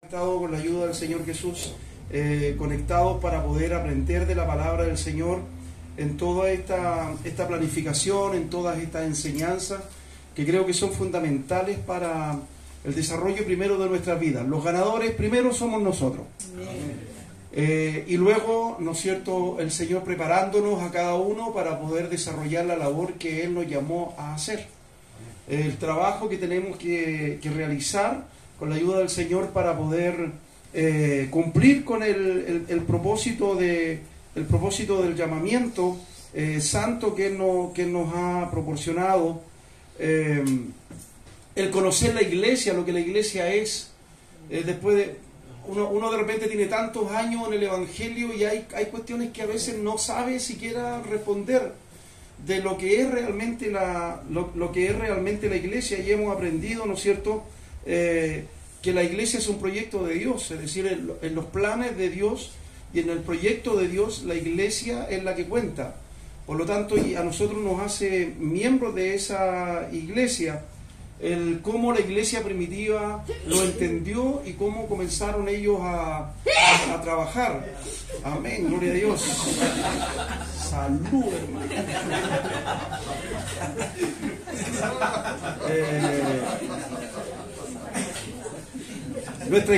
Estado con la ayuda del Señor Jesús, conectados para poder aprender de la palabra del Señor en toda esta planificación, en todas estas enseñanzas que creo que son fundamentales para el desarrollo primero de nuestras vidas. Los ganadores primero somos nosotros. Y luego, ¿no es cierto?, el Señor preparándonos a cada uno para poder desarrollar la labor que Él nos llamó a hacer. El trabajo que tenemos que realizar con la ayuda del Señor para poder cumplir con el propósito del llamamiento santo que Él nos ha proporcionado. El conocer la iglesia, lo que la iglesia es, después de uno de repente tiene tantos años en el Evangelio y hay cuestiones que a veces no sabe siquiera responder de lo que es realmente lo que es realmente la iglesia, y hemos aprendido, ¿no es cierto?, que la iglesia es un proyecto de Dios, es decir, en los planes de Dios y en el proyecto de Dios la iglesia es la que cuenta. Por lo tanto, y a nosotros nos hace miembros de esa iglesia el cómo la iglesia primitiva lo entendió y cómo comenzaron ellos a trabajar. Amén, gloria a Dios. Salud, hermano. Nuestra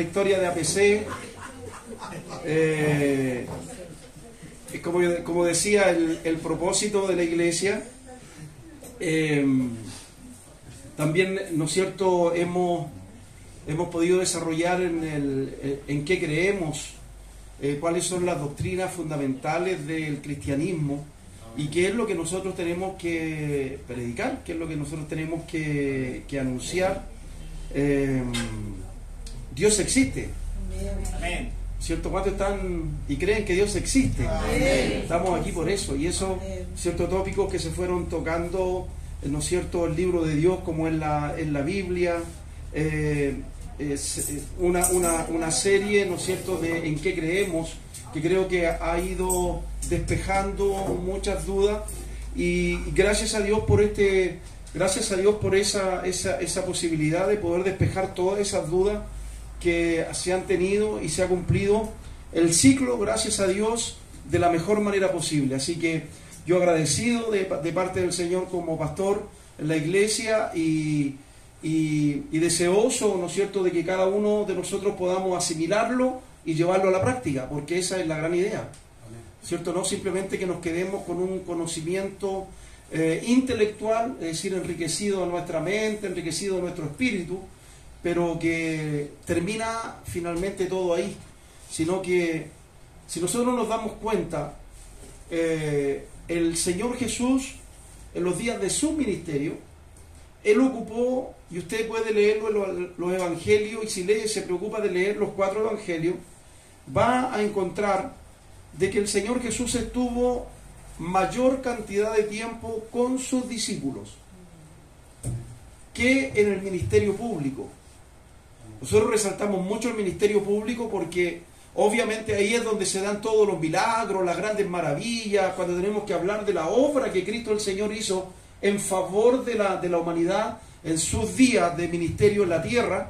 historia de APC, como decía, el propósito de la iglesia. También, ¿no es cierto?, hemos podido desarrollar en qué creemos, cuáles son las doctrinas fundamentales del cristianismo y qué es lo que nosotros tenemos que predicar, qué es lo que nosotros tenemos que anunciar. Dios existe. Amén. ¿Cierto? ¿Cuántos están y creen que Dios existe? Amén. Estamos aquí por eso. Y eso, ciertos tópicos que se fueron tocando, ¿no es cierto?, el libro de Dios, como en la Biblia, es una serie, ¿no es cierto?, de en qué creemos, que creo que ha ido despejando muchas dudas, y gracias a Dios por esa posibilidad de poder despejar todas esas dudas que se han tenido, y se ha cumplido el ciclo, gracias a Dios, de la mejor manera posible. Así que yo agradecido de parte del Señor como pastor en la iglesia y deseoso, ¿no es cierto?, de que cada uno de nosotros podamos asimilarlo y llevarlo a la práctica, porque esa es la gran idea, ¿cierto? No simplemente que nos quedemos con un conocimiento intelectual, es decir, enriquecido a nuestra mente, enriquecido a nuestro espíritu, pero que termina finalmente todo ahí, sino que si nosotros nos damos cuenta, el Señor Jesús, en los días de su ministerio, Él ocupó, y usted puede leerlo en los evangelios, y si lee, se preocupa de leer los 4 evangelios, va a encontrar de que el Señor Jesús estuvo mayor cantidad de tiempo con sus discípulos que en el ministerio público. Nosotros resaltamos mucho el ministerio público porque obviamente ahí es donde se dan todos los milagros, las grandes maravillas, cuando tenemos que hablar de la obra que Cristo el Señor hizo en favor de la humanidad en sus días de ministerio en la tierra.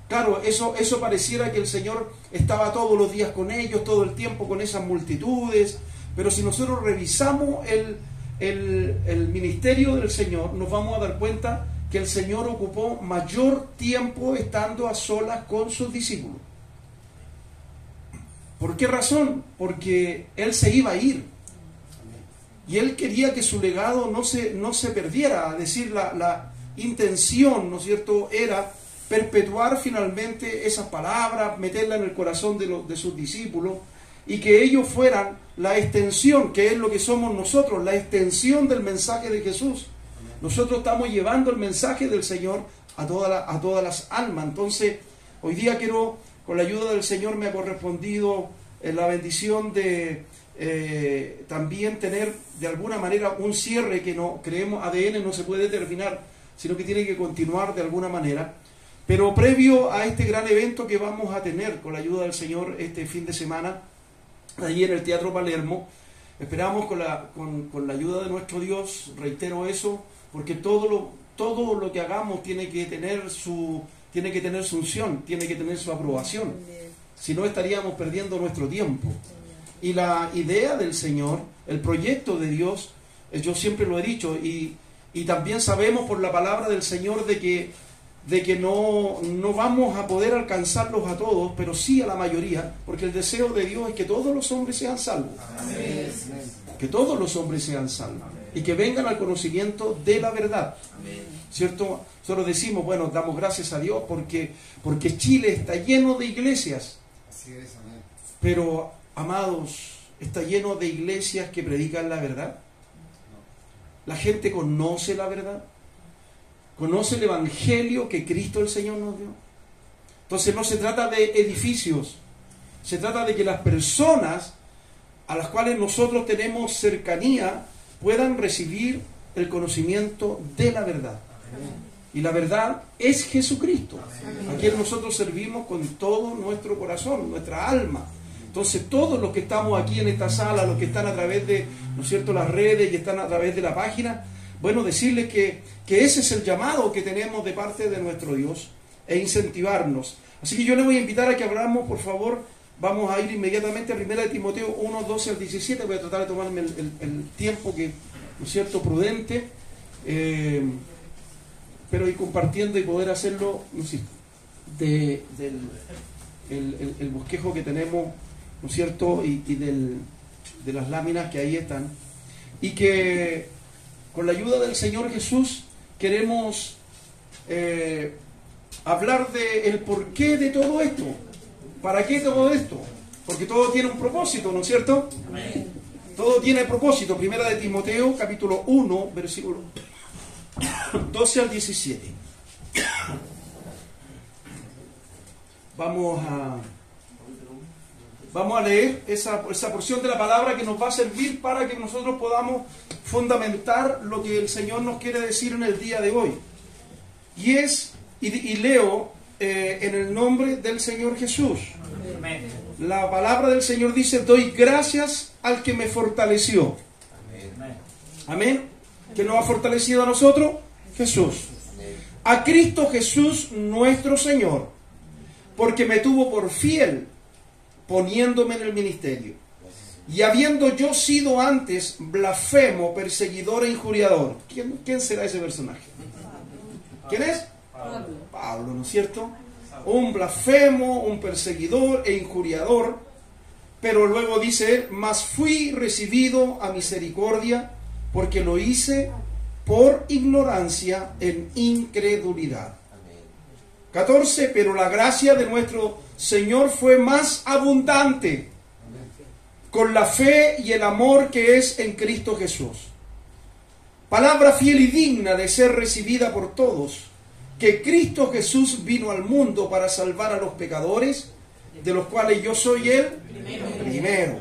Claro, eso pareciera que el Señor estaba todos los días con ellos, todo el tiempo con esas multitudes, pero si nosotros revisamos el ministerio del Señor, nos vamos a dar cuenta que el Señor ocupó mayor tiempo estando a solas con sus discípulos. ¿Por qué razón? Porque Él se iba a ir. Y Él quería que su legado no se perdiera. Es decir, la intención, ¿no es cierto?, era perpetuar finalmente esas palabras, meterlas en el corazón de sus discípulos, y que ellos fueran la extensión, que es lo que somos nosotros, la extensión del mensaje de Jesús. Nosotros estamos llevando el mensaje del Señor a todas las almas. Entonces, hoy día quiero, con la ayuda del Señor, me ha correspondido la bendición de también tener de alguna manera un cierre que no creemos, ADN no se puede terminar, sino que tiene que continuar de alguna manera. Pero previo a este gran evento que vamos a tener con la ayuda del Señor este fin de semana, allí en el Teatro Palermo, esperamos con la ayuda de nuestro Dios, reitero eso, porque todo lo que hagamos tiene que tener su tiene que tener su unción, tiene que tener su aprobación. Si no, estaríamos perdiendo nuestro tiempo. Y la idea del Señor, el proyecto de Dios, yo siempre lo he dicho, y también sabemos por la palabra del Señor de que no vamos a poder alcanzarlos a todos, pero sí a la mayoría, porque el deseo de Dios es que todos los hombres sean salvos. Amén. Que todos los hombres sean salvos. Y que vengan al conocimiento de la verdad. Amén. ¿Cierto? Nosotros decimos, bueno, damos gracias a Dios porque Chile está lleno de iglesias. Así es, amén. Pero, amados, está lleno de iglesias que predican la verdad. La gente conoce la verdad. Conoce el evangelio que Cristo el Señor nos dio. Entonces no se trata de edificios. Se trata de que las personas a las cuales nosotros tenemos cercanía puedan recibir el conocimiento de la verdad. Y la verdad es Jesucristo, a quien nosotros servimos con todo nuestro corazón, nuestra alma. Entonces todos los que estamos aquí en esta sala, los que están a través de, ¿no es cierto?, las redes y están a través de la página, bueno, decirles que ese es el llamado que tenemos de parte de nuestro Dios e incentivarnos. Así que yo les voy a invitar a que abramos, por favor. Vamos a ir inmediatamente a 1 Timoteo 1, 12 al 17. Voy a tratar de tomarme el tiempo que, ¿no es cierto?, prudente, pero ir compartiendo y poder hacerlo, ¿no es cierto?, el bosquejo que tenemos, ¿no es cierto?, y de las láminas que ahí están. Y que con la ayuda del Señor Jesús queremos hablar del porqué de todo esto. ¿Para qué todo esto? Porque todo tiene un propósito, ¿no es cierto? Amén. Todo tiene propósito. 1 Timoteo, capítulo 1, versículo 12 al 17. Vamos a leer esa porción de la palabra que nos va a servir para que nosotros podamos fundamentar lo que el Señor nos quiere decir en el día de hoy. Y leo en el nombre del Señor Jesús. Amén. La palabra del Señor dice: doy gracias al que me fortaleció. Amén. Amén. ¿Quién nos ha fortalecido a nosotros? Jesús. Amén. A Cristo Jesús nuestro Señor, porque me tuvo por fiel, poniéndome en el ministerio. Y habiendo yo sido antes blasfemo, perseguidor e injuriador. ¿Quién será ese personaje? ¿Quién es? Pablo, ¿no es cierto? Un blasfemo, un perseguidor e injuriador. Pero luego dice él: mas fui recibido a misericordia, porque lo hice por ignorancia en incredulidad. 14. Pero la gracia de nuestro Señor fue más abundante con la fe y el amor que es en Cristo Jesús. Palabra fiel y digna de ser recibida por todos, que Cristo Jesús vino al mundo para salvar a los pecadores, de los cuales yo soy el primero.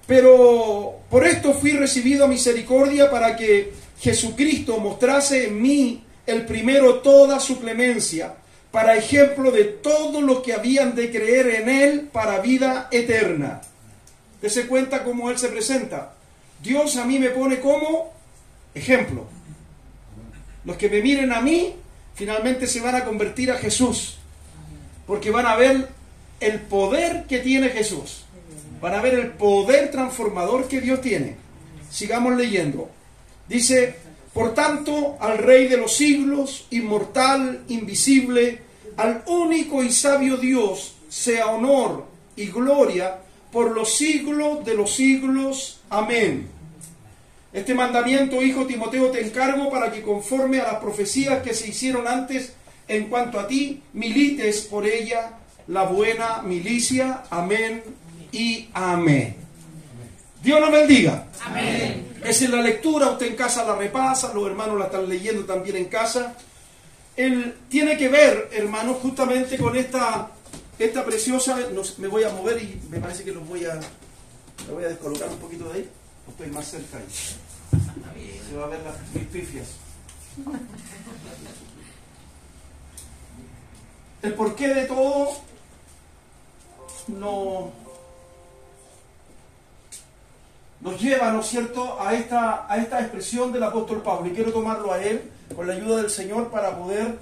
Pero por esto fui recibido a misericordia, para que Jesucristo mostrase en mí el primero toda su clemencia, para ejemplo de todos los que habían de creer en Él para vida eterna. Dese cuenta cómo Él se presenta. Dios a mí me pone como ejemplo. Los que me miren a mí finalmente se van a convertir a Jesús, porque van a ver el poder que tiene Jesús, van a ver el poder transformador que Dios tiene. Sigamos leyendo. Dice: por tanto, al Rey de los siglos, inmortal, invisible, al único y sabio Dios, sea honor y gloria por los siglos de los siglos. Amén. Este mandamiento, hijo Timoteo, te encargo para que, conforme a las profecías que se hicieron antes en cuanto a ti, milites por ella la buena milicia. Amén y amén. Dios nos bendiga. Amén. Esa es la lectura, usted en casa la repasa, los hermanos la están leyendo también en casa. Él tiene que ver, hermanos, justamente con esta preciosa... me voy a mover y me parece que me voy a descolocar un poquito de ahí. Estoy más cerca ahí. Se va a ver mis pifias. El porqué de todo nos lleva, ¿no es cierto?, a esta expresión del apóstol Pablo. Y quiero tomarlo a él, con la ayuda del Señor, para poder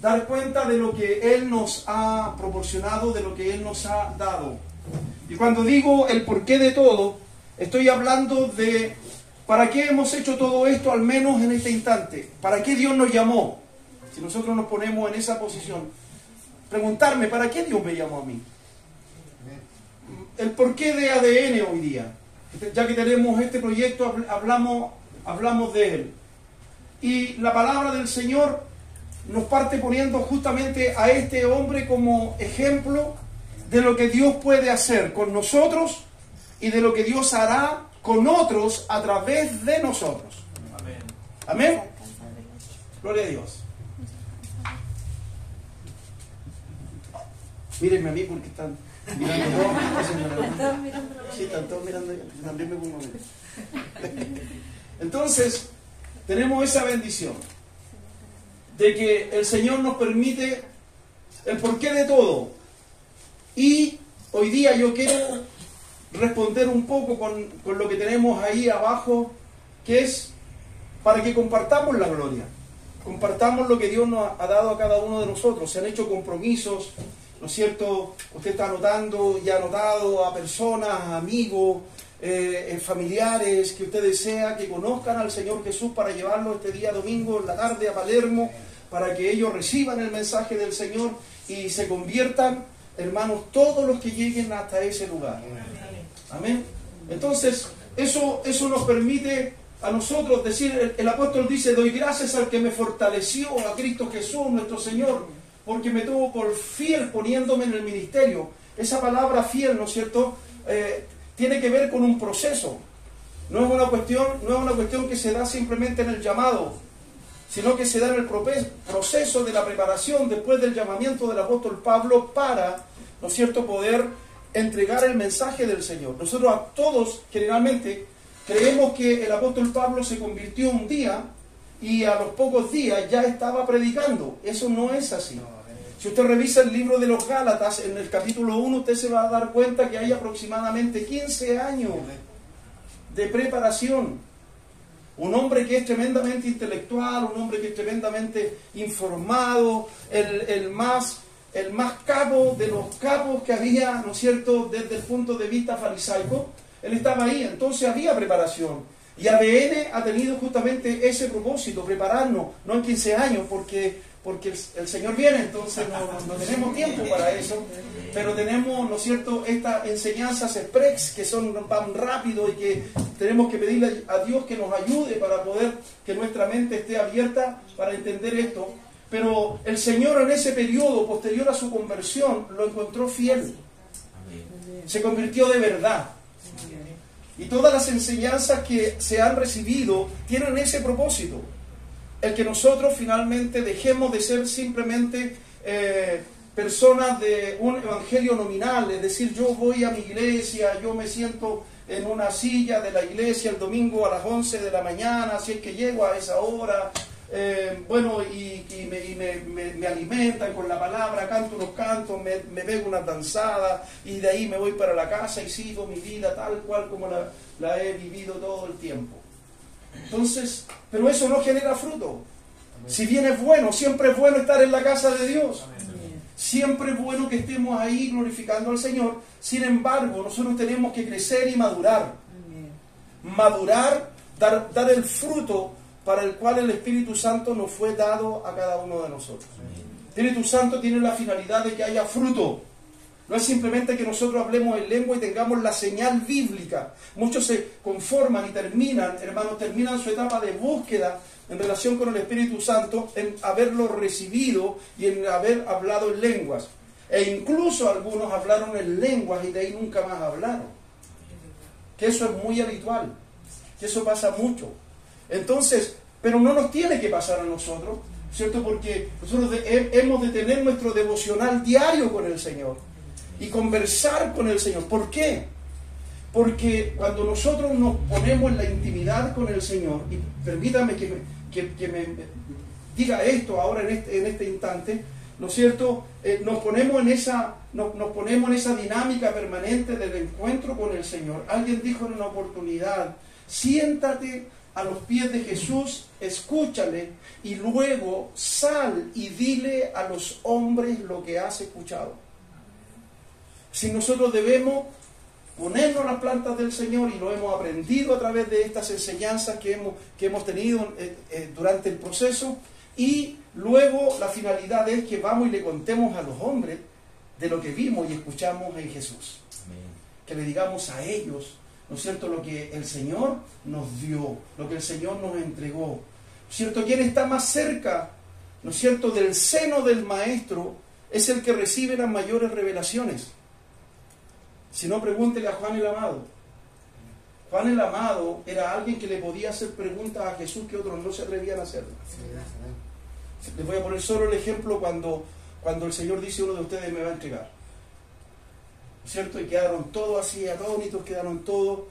dar cuenta de lo que Él nos ha proporcionado, de lo que Él nos ha dado. Y cuando digo el porqué de todo, estoy hablando de para qué hemos hecho todo esto, al menos en este instante. ¿Para qué Dios nos llamó? Si nosotros nos ponemos en esa posición, preguntarme, ¿para qué Dios me llamó a mí? El porqué de ADN hoy día. Ya que tenemos este proyecto, hablamos de él. Y la palabra del Señor nos parte poniendo justamente a este hombre como ejemplo de lo que Dios puede hacer con nosotros y de lo que Dios hará con otros a través de nosotros. Amén. Amén. Gloria a Dios. Mírenme a mí porque están mirando todos. Sí, están todos mirando. También me pongo a ver. Entonces, tenemos esa bendición de que el Señor nos permite el porqué de todo. Y hoy día yo quiero responder un poco con lo que tenemos ahí abajo, que es para que compartamos la gloria, compartamos lo que Dios nos ha dado a cada uno de nosotros. Se han hecho compromisos, ¿no es cierto? Usted está anotando y ha anotado a personas, amigos, familiares que usted desea que conozcan al Señor Jesús para llevarlo este día domingo en la tarde a Palermo, para que ellos reciban el mensaje del Señor y se conviertan, hermanos, todos los que lleguen hasta ese lugar. Amén. Entonces, eso nos permite a nosotros decir, el apóstol dice, doy gracias al que me fortaleció, a Cristo Jesús, nuestro Señor, porque me tuvo por fiel poniéndome en el ministerio. Esa palabra fiel, ¿no es cierto?, tiene que ver con un proceso. No es una cuestión que se da simplemente en el llamado, sino que se da en el proceso de la preparación después del llamamiento del apóstol Pablo para, ¿no es cierto?, poder entregar el mensaje del Señor. Nosotros a todos generalmente creemos que el apóstol Pablo se convirtió un día y a los pocos días ya estaba predicando. Eso no es así. Si usted revisa el libro de los Gálatas, en el capítulo 1, usted se va a dar cuenta que hay aproximadamente 15 años de preparación. Un hombre que es tremendamente intelectual, un hombre que es tremendamente informado, el más capo de los capos que había, ¿no es cierto?, desde el punto de vista farisaico. Él estaba ahí, entonces había preparación. Y ADN ha tenido justamente ese propósito, prepararnos, no en 15 años, porque el Señor viene, entonces no tenemos tiempo para eso, pero tenemos, ¿no es cierto?, estas enseñanzas express que van rápido y que tenemos que pedirle a Dios que nos ayude para poder que nuestra mente esté abierta para entender esto. Pero el Señor en ese periodo posterior a su conversión lo encontró fiel, se convirtió de verdad. Y todas las enseñanzas que se han recibido tienen ese propósito, el que nosotros finalmente dejemos de ser simplemente personas de un evangelio nominal, es decir, yo voy a mi iglesia, yo me siento en una silla de la iglesia el domingo a las 11 de la mañana, si es que llego a esa hora, me alimentan con la palabra, canto unos cantos, me pego una danzada y de ahí me voy para la casa y sigo mi vida tal cual como la he vivido todo el tiempo. Entonces, pero eso no genera fruto. Si bien es bueno, siempre es bueno estar en la casa de Dios. Siempre es bueno que estemos ahí glorificando al Señor. Sin embargo, nosotros tenemos que crecer y madurar. Madurar, dar el fruto para el cual el Espíritu Santo nos fue dado a cada uno de nosotros. El Espíritu Santo tiene la finalidad de que haya fruto. No es simplemente que nosotros hablemos en lengua y tengamos la señal bíblica. Muchos se conforman y terminan su etapa de búsqueda en relación con el Espíritu Santo en haberlo recibido y en haber hablado en lenguas. E incluso algunos hablaron en lenguas y de ahí nunca más hablaron. Que eso es muy habitual, que eso pasa mucho. Entonces, pero no nos tiene que pasar a nosotros, ¿cierto? Porque nosotros hemos de tener nuestro devocional diario con el Señor y conversar con el Señor. ¿Por qué? Porque cuando nosotros nos ponemos en la intimidad con el Señor, y permítame que me diga esto ahora en este instante, ¿no es cierto? Nos ponemos en esa dinámica permanente del encuentro con el Señor. Alguien dijo en una oportunidad, siéntate a los pies de Jesús, escúchale y luego sal y dile a los hombres lo que has escuchado. Si nosotros debemos ponernos las plantas del Señor, y lo hemos aprendido a través de estas enseñanzas que hemos tenido durante el proceso, y luego la finalidad es que vamos y le contemos a los hombres de lo que vimos y escuchamos en Jesús. Amén. Que le digamos a ellos, ¿no es cierto?, lo que el Señor nos dio, lo que el Señor nos entregó. ¿No es cierto? ¿Quién está más cerca, ¿no es cierto?, del seno del Maestro? Es el que recibe las mayores revelaciones. Si no, pregúntele a Juan el Amado. Juan el Amado era alguien que le podía hacer preguntas a Jesús que otros no se atrevían a hacer. Les voy a poner solo el ejemplo cuando el Señor dice: uno de ustedes me va a entregar. ¿Cierto? Y quedaron todos así atónitos, quedaron todos: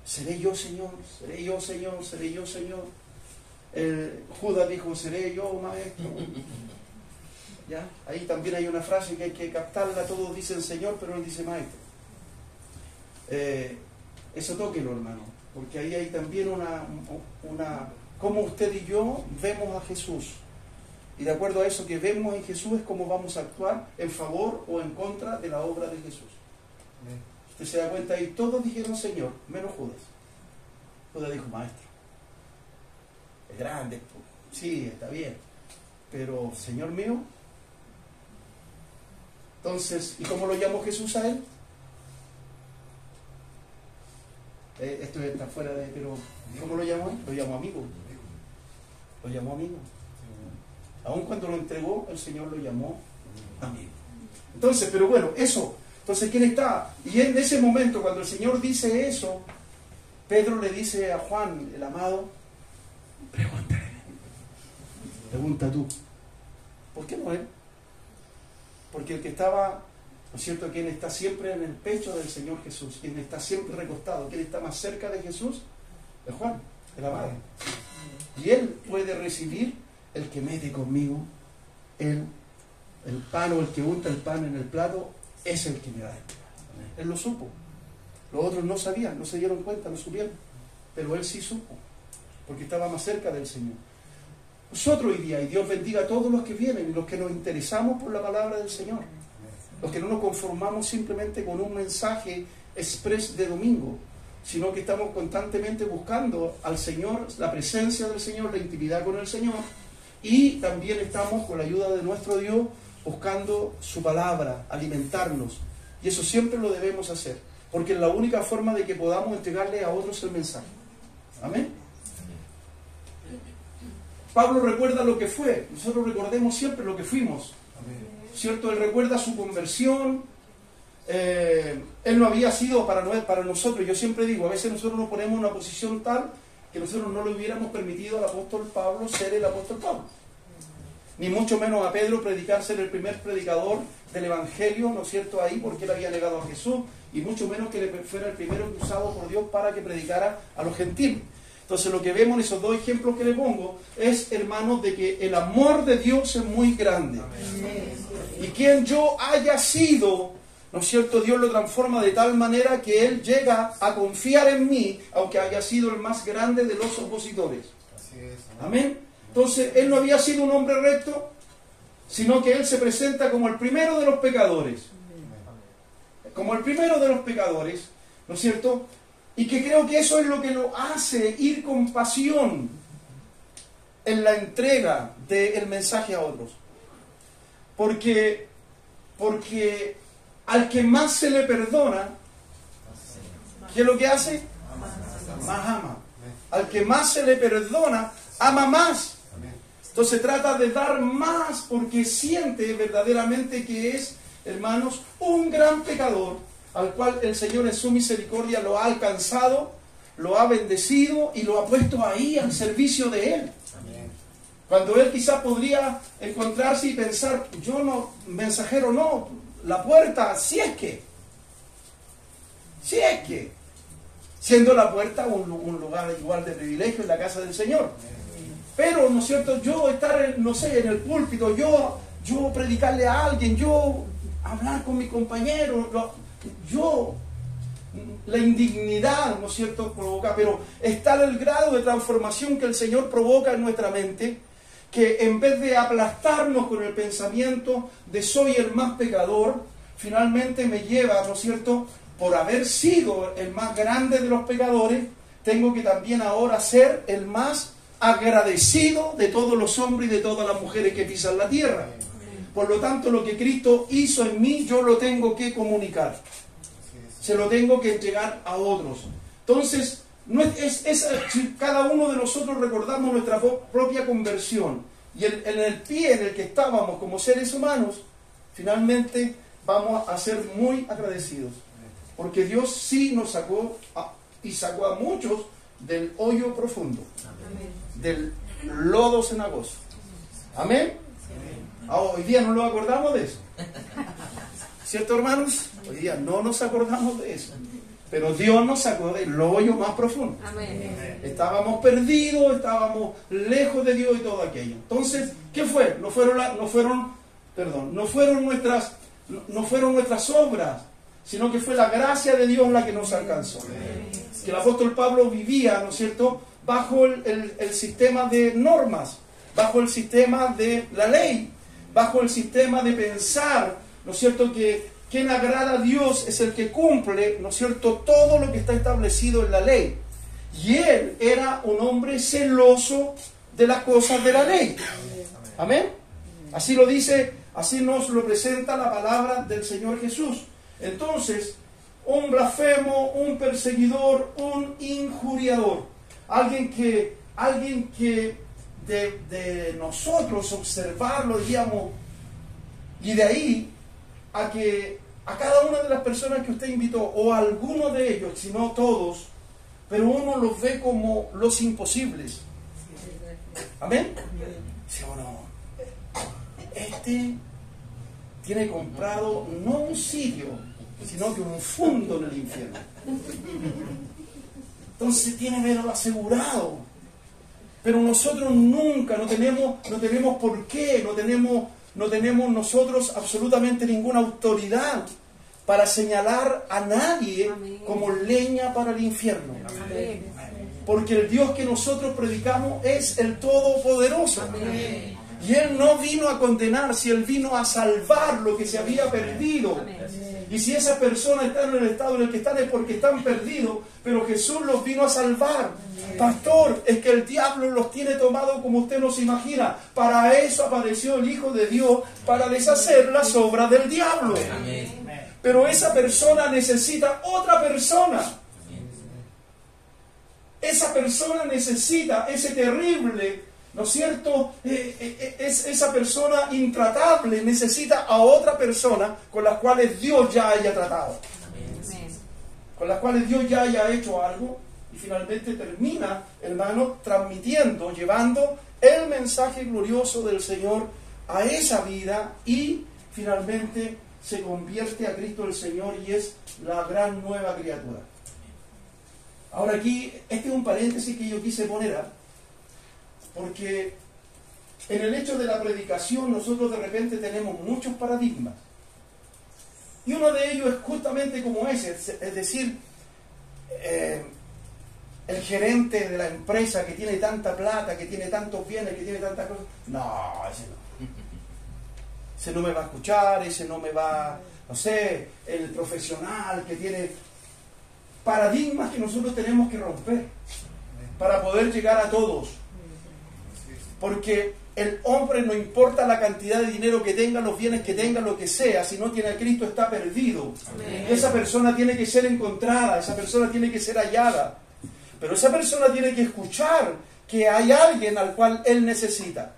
¿seré yo, Señor? ¿Seré yo, Señor? ¿Seré yo, Señor? Judas dijo: ¿seré yo, Maestro? ¿Ya? Ahí también hay una frase que hay que captarla. Todos dicen Señor, pero él dice Maestro. Eso tóquelo, hermano, porque ahí hay también como usted y yo vemos a Jesús, y de acuerdo a eso que vemos en Jesús es como vamos a actuar en favor o en contra de la obra de Jesús. Usted se da cuenta ahí, todos dijeron Señor, menos Judas. Judas dijo Maestro. Es grande, sí, está bien, pero Señor mío. Entonces, ¿y cómo lo llamó Jesús a él? Esto está fuera de... pero ¿cómo lo llamó? Lo llamó amigo. Lo llamó amigo. Aun cuando lo entregó, el Señor lo llamó amigo. Entonces, pero bueno, eso. Entonces, ¿quién está? Y en ese momento, cuando el Señor dice eso, Pedro le dice a Juan, el Amado: pregúntale. Pregunta tú. ¿Por qué no él? Porque el que estaba... ¿No es cierto? Quien está siempre en el pecho del Señor Jesús, quien está siempre recostado, quien está más cerca de Jesús, es Juan, el Amado. Y él puede recibir el que mete conmigo el pan, o el que unta el pan en el plato, es el que me da el pan. Él lo supo. Los otros no sabían, no se dieron cuenta, no supieron. Pero él sí supo, porque estaba más cerca del Señor. Nosotros hoy día, y Dios bendiga a todos los que vienen, los que nos interesamos por la palabra del Señor. Los que no nos conformamos simplemente con un mensaje express de domingo, sino que estamos constantemente buscando al Señor, la presencia del Señor, la intimidad con el Señor, y también estamos, con la ayuda de nuestro Dios, buscando su palabra, alimentarnos. Y eso siempre lo debemos hacer, porque es la única forma de que podamos entregarle a otros el mensaje. Amén. Pablo recuerda lo que fue, nosotros recordemos siempre lo que fuimos. ¿Cierto? Él recuerda su conversión. Él no había sido para nosotros. Yo siempre digo, a veces nosotros nos ponemos en una posición tal que nosotros no le hubiéramos permitido al apóstol Pablo ser el apóstol Pablo, ni mucho menos a Pedro predicar, ser el primer predicador del Evangelio, ¿no es cierto? Ahí, porque él había negado a Jesús, y mucho menos que fuera el primero usado por Dios para que predicara a los gentiles. Entonces, lo que vemos en esos dos ejemplos que le pongo es, hermanos, de que el amor de Dios es muy grande. Amén. Y quien yo haya sido, ¿no es cierto?, Dios lo transforma de tal manera que Él llega a confiar en mí, aunque haya sido el más grande de los opositores. Así es. Amén. Entonces, Él no había sido un hombre recto, sino que Él se presenta como el primero de los pecadores. Como el primero de los pecadores, ¿no es cierto? Y que creo que eso es lo que lo hace ir con pasión en la entrega del mensaje a otros. Porque al que más se le perdona, ¿qué es lo que hace? Más ama. Al que más se le perdona, ama más. Entonces trata de dar más porque siente verdaderamente que es, hermanos, un gran pecador, al cual el Señor en su misericordia lo ha alcanzado, lo ha bendecido y lo ha puesto ahí al servicio de Él. Cuando él quizás podría encontrarse y pensar: yo no, mensajero no, la puerta, si es que, siendo la puerta un lugar igual de privilegio en la casa del Señor. Pero, ¿no es cierto?, yo estar, no sé, en el púlpito, yo predicarle a alguien, yo hablar con mi compañero, yo, la indignidad, ¿no es cierto?, provoca, pero es tal el grado de transformación que el Señor provoca en nuestra mente, que en vez de aplastarnos con el pensamiento de soy el más pecador, finalmente me lleva, ¿no es cierto?, por haber sido el más grande de los pecadores, tengo que también ahora ser el más agradecido de todos los hombres y de todas las mujeres que pisan la tierra. Por lo tanto, lo que Cristo hizo en mí, yo lo tengo que comunicar. Se lo tengo que entregar a otros. Entonces, no si cada uno de nosotros recordamos nuestra propia conversión y en el pie en el que estábamos como seres humanos, finalmente vamos a ser muy agradecidos. Porque Dios sí nos sacó y sacó a muchos del hoyo profundo, del lodo cenagoso. Amén. Hoy día no nos acordamos de eso. ¿Cierto, hermanos? Hoy día no nos acordamos de eso. Pero Dios nos sacó del hoyo más profundo. Amén. Estábamos perdidos, estábamos lejos de Dios y todo aquello. Entonces, ¿qué fue? No fueron nuestras obras, sino que fue la gracia de Dios la que nos alcanzó. Que el apóstol Pablo vivía, ¿no es cierto?, bajo el sistema de normas, bajo el sistema de la ley, bajo el sistema de pensar, ¿no es cierto?, que quien agrada a Dios es el que cumple, ¿no es cierto?, todo lo que está establecido en la ley. Y él era un hombre celoso de las cosas de la ley. Amén. Así lo dice, así nos lo presenta la palabra del Señor Jesús. Entonces, un blasfemo, un perseguidor, un injuriador, alguien que de nosotros observarlo, digamos, y de ahí a cada una de las personas que usted invitó, o a alguno de ellos, si no todos, pero uno los ve como los imposibles. Amén. ¿Sí o no? Este tiene comprado no un sitio, sino que un fondo en el infierno. Entonces tiene verlo asegurado. Pero nosotros nunca, no tenemos por qué, no tenemos nosotros absolutamente ninguna autoridad para señalar a nadie como leña para el infierno. Porque el Dios que nosotros predicamos es el Todopoderoso. Y Él no vino a condenar, si Él vino a salvar lo que se había perdido. Y si esa persona está en el estado en el que están es porque están perdidos, pero Jesús los vino a salvar. Pastor, es que el diablo los tiene tomados como usted no se imagina. Para eso apareció el Hijo de Dios, para deshacer las obras del diablo. Pero esa persona necesita otra persona. Esa persona necesita ese terrible, ¿no es cierto? Esa persona intratable necesita a otra persona con las cuales Dios ya haya tratado. Con las cuales Dios ya haya hecho algo. Y finalmente termina, hermano, transmitiendo, llevando el mensaje glorioso del Señor a esa vida y finalmente se convierte a Cristo el Señor y es la gran nueva criatura. Ahora aquí, este es un paréntesis que yo quise poner, porque en el hecho de la predicación nosotros de repente tenemos muchos paradigmas. Y uno de ellos es justamente como ese, es decir, el gerente de la empresa que tiene tanta plata, que tiene tantos bienes, que tiene tantas cosas. No, ese no. Ese no me va a escuchar, ese no me va, no sé, el profesional que tiene paradigmas que nosotros tenemos que romper para poder llegar a todos. Porque el hombre, no importa la cantidad de dinero que tenga, los bienes que tenga, lo que sea, si no tiene a Cristo está perdido. Amén. Esa persona tiene que ser encontrada, esa persona tiene que ser hallada. Pero esa persona tiene que escuchar que hay alguien al cual él necesita.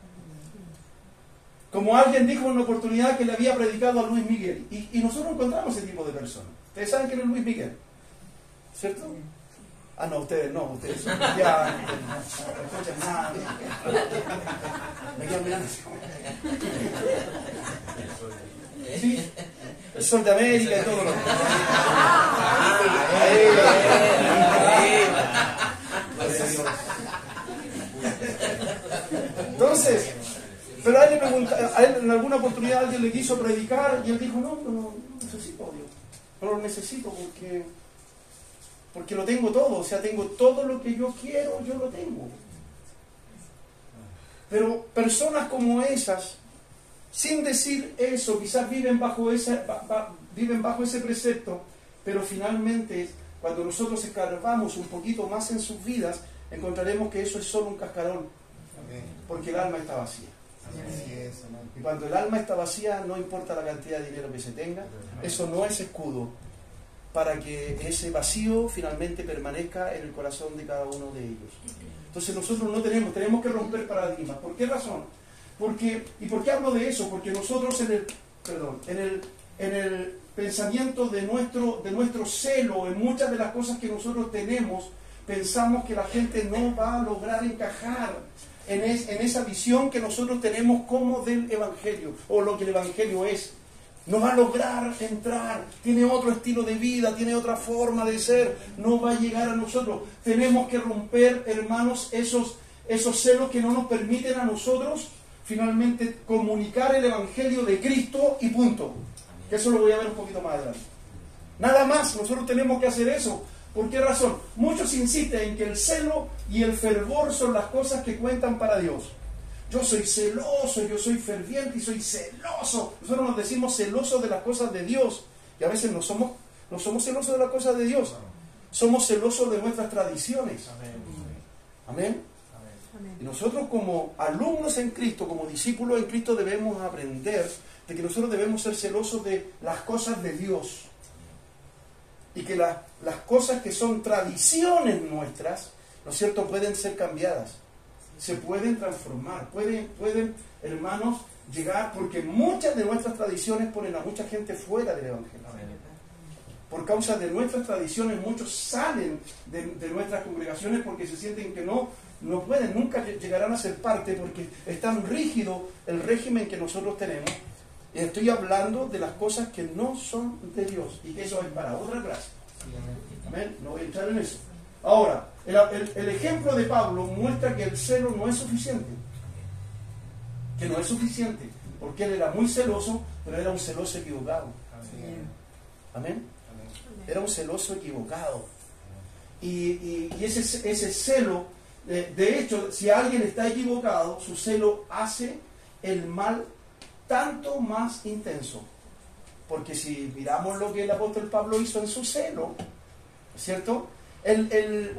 Como alguien dijo en una oportunidad que le había predicado a Luis Miguel. Y nosotros encontramos ese tipo de personas. Ustedes saben quién es Luis Miguel, ¿cierto? Ah, no, ustedes son cristianos, no escuchan nada. Me quedan mirando así como. Sí, el sol de América y todo lo demás. Entonces, pero a él le pregunta, a él en alguna oportunidad alguien le quiso predicar y él dijo, no necesito a Dios. No lo necesito porque porque lo tengo todo, o sea, tengo todo lo que yo quiero, yo lo tengo. Pero personas como esas, sin decir eso, quizás viven bajo ese precepto, pero finalmente, cuando nosotros escarbamos un poquito más en sus vidas, encontraremos que eso es solo un cascarón, porque el alma está vacía. Y cuando el alma está vacía, no importa la cantidad de dinero que se tenga, eso no es escudo para que ese vacío finalmente permanezca en el corazón de cada uno de ellos. Entonces nosotros no tenemos que romper paradigmas. ¿Por qué razón? ¿Y por qué hablo de eso? Porque nosotros en el pensamiento de nuestro celo, en muchas de las cosas que nosotros tenemos, pensamos que la gente no va a lograr encajar en esa visión que nosotros tenemos como del Evangelio, o lo que el Evangelio es. No va a lograr entrar, tiene otro estilo de vida, tiene otra forma de ser, no va a llegar a nosotros. Tenemos que romper, hermanos, esos celos que no nos permiten a nosotros finalmente comunicar el Evangelio de Cristo y punto. Que eso lo voy a ver un poquito más adelante. Nada más, nosotros tenemos que hacer eso. ¿Por qué razón? Muchos insisten en que el celo y el fervor son las cosas que cuentan para Dios. Yo soy celoso, yo soy ferviente y soy celoso. Nosotros nos decimos celosos de las cosas de Dios. Y a veces no somos celosos de las cosas de Dios. Somos celosos de nuestras tradiciones. Amén. Y nosotros como alumnos en Cristo, como discípulos en Cristo, debemos aprender de que nosotros debemos ser celosos de las cosas de Dios. Y que las cosas que son tradiciones nuestras, ¿no es cierto?, pueden ser cambiadas. Se pueden transformar, pueden, hermanos, llegar, porque muchas de nuestras tradiciones ponen a mucha gente fuera del Evangelio. Por causa de nuestras tradiciones, muchos salen de nuestras congregaciones porque se sienten que no pueden, nunca llegarán a ser parte, porque es tan rígido el régimen que nosotros tenemos. Y estoy hablando de las cosas que no son de Dios, y que eso es para otra clase. Amén. No voy a entrar en eso. Ahora, el ejemplo de Pablo muestra que el celo no es suficiente. Que no es suficiente. Porque él era muy celoso, pero era un celoso equivocado. Amén. Era un celoso equivocado. Y ese celo, de hecho, si alguien está equivocado, su celo hace el mal tanto más intenso. Porque si miramos lo que el apóstol Pablo hizo en su celo, ¿cierto? Él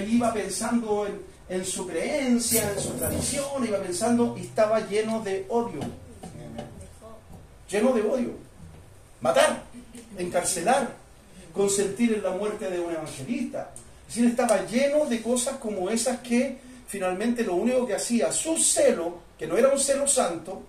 iba pensando en su creencia, en su tradición, iba pensando y estaba lleno de odio. Lleno de odio. Matar, encarcelar, consentir en la muerte de un evangelista. Es decir, estaba lleno de cosas como esas que finalmente lo único que hacía, su celo, que no era un celo santo,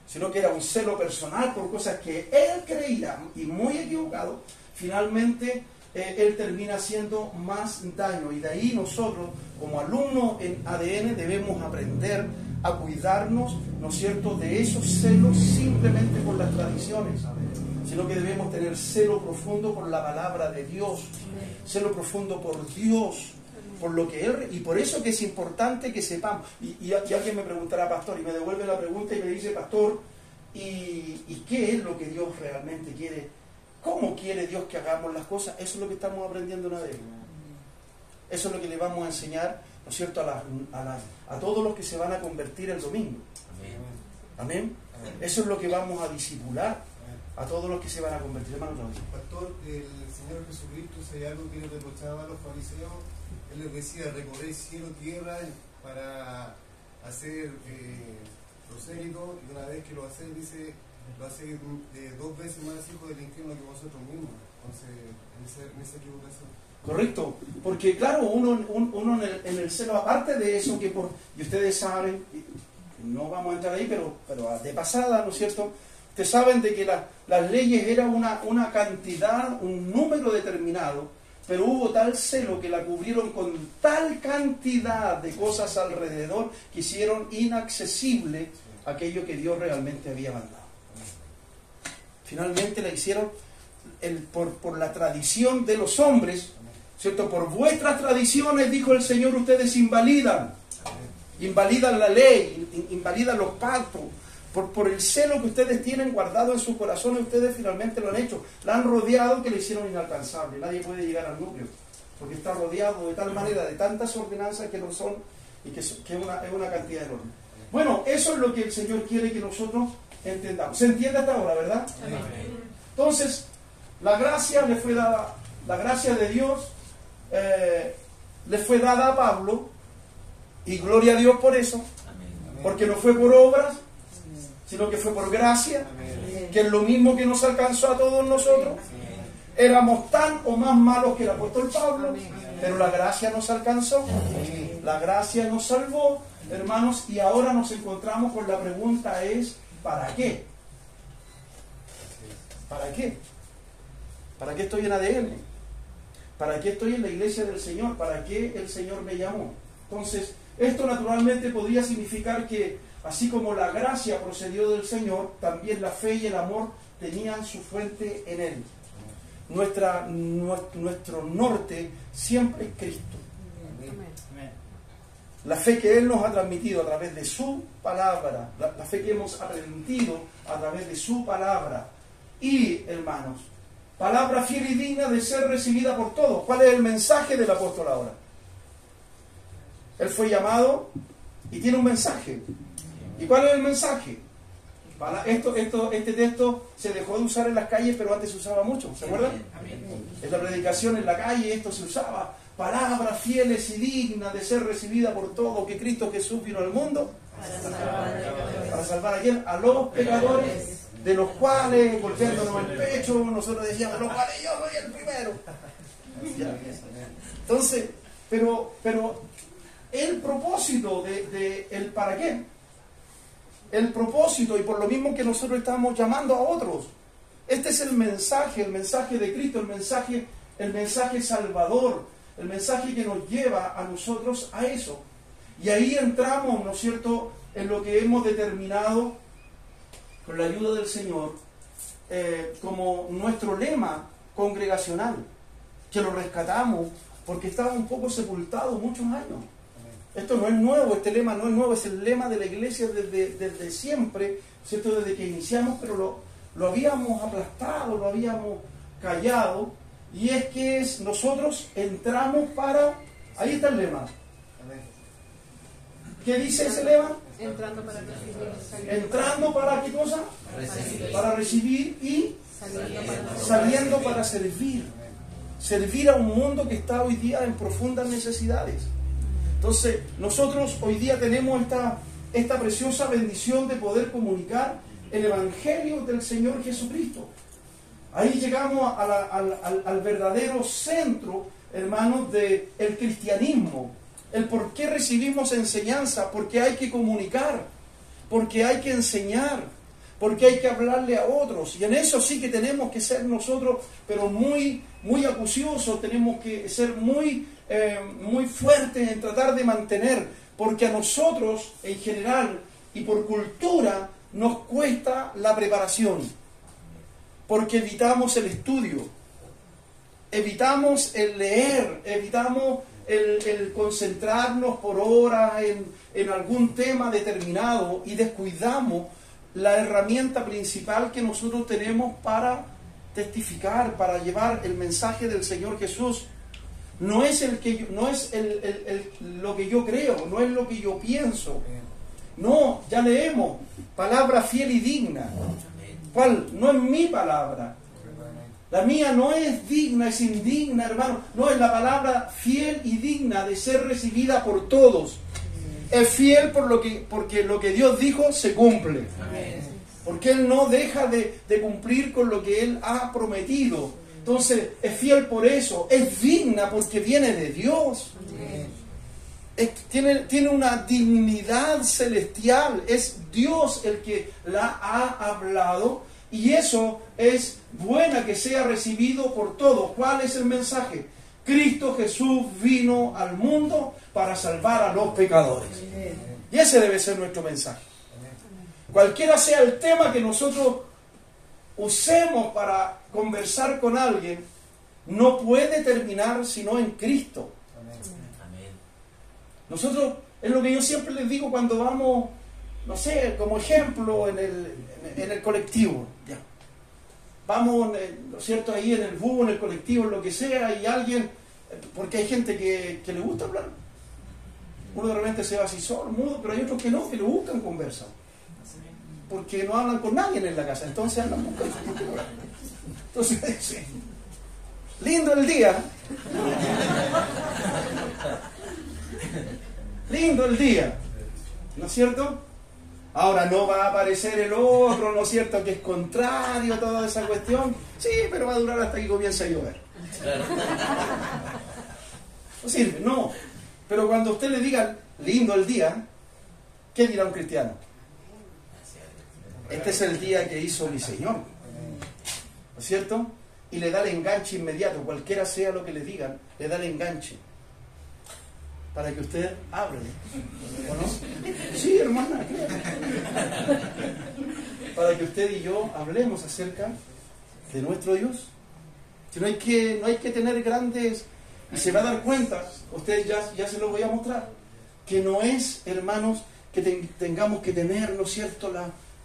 sino que era un celo personal por cosas que él creía y muy equivocado, finalmente él termina haciendo más daño. Y de ahí nosotros, como alumnos en ADN, debemos aprender a cuidarnos, ¿no es cierto?, de esos celos simplemente por las tradiciones, sino que debemos tener celo profundo por la palabra de Dios, celo profundo por Dios, por lo que Él, y por eso que es importante que sepamos. Y alguien me preguntará, pastor, y me devuelve la pregunta y me dice, pastor, ¿y qué es lo que Dios realmente quiere? ¿Cómo quiere Dios que hagamos las cosas? Eso es lo que estamos aprendiendo una vez. Eso es lo que le vamos a enseñar, ¿no es cierto?, a todos los que se van a convertir el domingo. Amén. Eso es lo que vamos a discipular a todos los que se van a convertir. Hermano Claudio. Pastor, el Señor Jesucristo, si hay algo que le reprochaba a los fariseos, Él les decía, recorrer cielo y tierra para hacer prosélito, y una vez que lo hacéis, dice, lo hacéis 2 veces más hijos del infierno que vosotros mismos. Entonces, en esa equivocación. Correcto, porque claro, uno en el celo, aparte de eso, y ustedes saben, no vamos a entrar ahí, pero de pasada, ¿no es cierto?, ustedes saben de que las leyes eran una cantidad, un número determinado, pero hubo tal celo que la cubrieron con tal cantidad de cosas alrededor que hicieron inaccesible aquello que Dios realmente había mandado. Finalmente la hicieron por la tradición de los hombres, ¿cierto? Por vuestras tradiciones, dijo el Señor, ustedes invalidan la ley, invalidan los pactos, Por el celo que ustedes tienen guardado en sus corazones, ustedes finalmente lo han hecho. La han rodeado que le hicieron inalcanzable. Nadie puede llegar al núcleo, porque está rodeado de tal manera de tantas ordenanzas que no son, y que es una cantidad enorme. Bueno, eso es lo que el Señor quiere que nosotros entendamos. ¿Se entiende hasta ahora, verdad? Amén. Entonces, la gracia le fue dada, la gracia de Dios le fue dada a Pablo, y gloria a Dios por eso, porque no fue por obras, sino que fue por gracia, que es lo mismo que nos alcanzó a todos nosotros. Éramos tan o más malos que el apóstol Pablo, pero la gracia nos alcanzó, la gracia nos salvó, hermanos, y ahora nos encontramos con la pregunta es, ¿para qué? ¿Para qué? ¿Para qué estoy en ADN? ¿Para qué estoy en la iglesia del Señor? ¿Para qué el Señor me llamó? Entonces, esto naturalmente podría significar que, así como la gracia procedió del Señor, también la fe y el amor tenían su fuente en Él. Nuestro norte siempre es Cristo. La fe que Él nos ha transmitido a través de su palabra, la fe que hemos aprendido a través de su palabra. Y, hermanos, palabra fiel y digna de ser recibida por todos. ¿Cuál es el mensaje del apóstol ahora? Él fue llamado y tiene un mensaje. ¿Y cuál es el mensaje? Este texto se dejó de usar en las calles, pero antes se usaba mucho, ¿se acuerdan? En la predicación en la calle esto se usaba. Palabras fieles y dignas de ser recibida por todos, que Cristo Jesús vino al mundo para salvar a quién, a los pecadores, de los cuales, golpeándonos el pecho, nosotros decíamos, los cuales yo soy el primero. Entonces, pero el propósito de el para qué, el propósito, y por lo mismo que nosotros estamos llamando a otros, este es el mensaje de Cristo, el mensaje salvador, el mensaje que nos lleva a nosotros a eso. Y ahí entramos, ¿no es cierto?, en lo que hemos determinado con la ayuda del Señor como nuestro lema congregacional, que lo rescatamos porque estaba un poco sepultado muchos años. Esto no es nuevo, este lema no es nuevo, es el lema de la iglesia desde siempre, ¿cierto?, desde que iniciamos, pero lo habíamos aplastado, lo habíamos callado, y es que nosotros entramos para... Ahí está el lema. ¿Qué dice ese lema? Entrando para recibir. Entrando para ¿qué cosa? Para recibir y saliendo para servir. Servir a un mundo que está hoy día en profundas necesidades. Entonces, nosotros hoy día tenemos esta preciosa bendición de poder comunicar el Evangelio del Señor Jesucristo. Ahí llegamos al verdadero centro, hermanos, del cristianismo. El por qué recibimos enseñanza, porque hay que comunicar, porque hay que enseñar, porque hay que hablarle a otros. Y en eso sí que tenemos que ser nosotros, pero muy, muy acuciosos, tenemos que ser muy fuertes en tratar de mantener, porque a nosotros en general y por cultura nos cuesta la preparación, porque evitamos el estudio, evitamos el leer, evitamos el concentrarnos por horas en algún tema determinado y descuidamos la herramienta principal que nosotros tenemos para testificar, para llevar el mensaje del Señor Jesús. No es lo que yo creo, no es lo que yo pienso. No, ya leemos, palabra fiel y digna. ¿Cuál? No es mi palabra. La mía no es digna, es indigna, hermano. No, es la palabra fiel y digna de ser recibida por todos. Es fiel porque lo que Dios dijo se cumple. Porque Él no deja de cumplir con lo que Él ha prometido. Entonces, es fiel por eso. Es digna porque viene de Dios. Tiene una dignidad celestial. Es Dios el que la ha hablado. Y eso es buena que sea recibido por todos. ¿Cuál es el mensaje? Cristo Jesús vino al mundo para salvar a los pecadores. Y ese debe ser nuestro mensaje. Cualquiera sea el tema que nosotros usemos para conversar con alguien, no puede terminar sino en Cristo. Nosotros, es lo que yo siempre les digo cuando vamos no sé, como ejemplo en el colectivo, ya. Vamos, ¿no es cierto?, ahí en el bus, en el colectivo, en lo que sea, y alguien, porque hay gente que le gusta hablar. Uno de repente se va así solo, mudo, pero hay otros que no, que le buscan conversa. Porque no hablan con nadie en la casa, entonces andan buscando. Entonces, sí. Lindo el día. Lindo el día. ¿No es cierto? Ahora no va a aparecer el otro, ¿no es cierto?, que es contrario a toda esa cuestión. Sí, pero va a durar hasta que comience a llover. No sirve, no. Pero cuando usted le diga lindo el día, ¿qué dirá un cristiano? Este es el día que hizo mi Señor. ¿No es cierto? Y le da el enganche inmediato, cualquiera sea lo que le digan, le da el enganche. Para que usted hable. ¿O no? Sí, hermana. Para que usted y yo hablemos acerca de nuestro Dios. Que no hay que tener grandes... Y se va a dar cuenta, usted ya se lo voy a mostrar, que no es, hermanos, que tengamos que tener, ¿no es cierto?,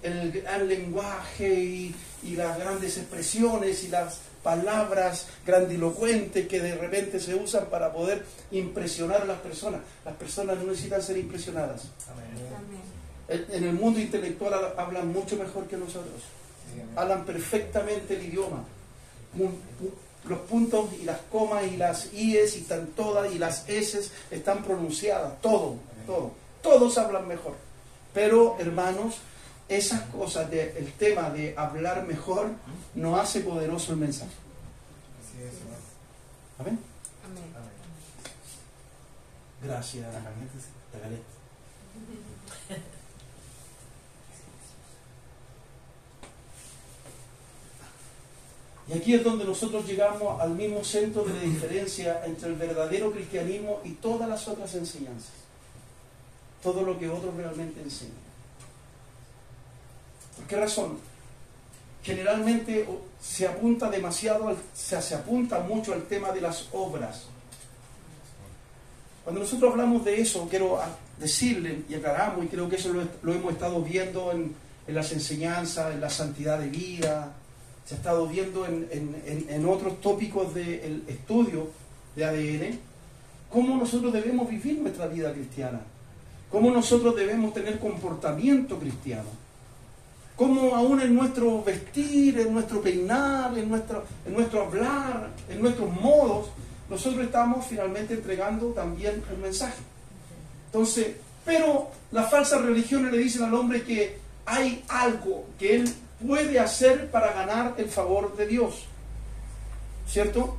el gran lenguaje y las grandes expresiones y las palabras grandilocuentes que de repente se usan para poder impresionar a las personas. Las personas no necesitan ser impresionadas. Amén. En el mundo intelectual hablan mucho mejor que nosotros. Hablan perfectamente el idioma. Los puntos y las comas y las ies y están todas, y las eses están pronunciadas, todo. Todos hablan mejor. Pero, hermanos, esas cosas, el tema de hablar mejor, no hace poderoso el mensaje. Amén. Amén. Gracias, Tagalet. Y aquí es donde nosotros llegamos al mismo centro de la diferencia entre el verdadero cristianismo y todas las otras enseñanzas. Todo lo que otros realmente enseñan. ¿Por qué razón? Generalmente se apunta demasiado, se apunta mucho al tema de las obras. Cuando nosotros hablamos de eso, quiero decirle y aclaramos, y creo que eso lo hemos estado viendo en las enseñanzas, en la santidad de vida. Se ha estado viendo en otros tópicos del estudio de ADN, cómo nosotros debemos vivir nuestra vida cristiana, cómo nosotros debemos tener comportamiento cristiano, cómo aún en nuestro vestir, en nuestro peinar, en nuestro hablar, en nuestros modos, nosotros estamos finalmente entregando también un mensaje. Entonces, pero las falsas religiones le dicen al hombre que hay algo que él puede hacer para ganar el favor de Dios, ¿cierto?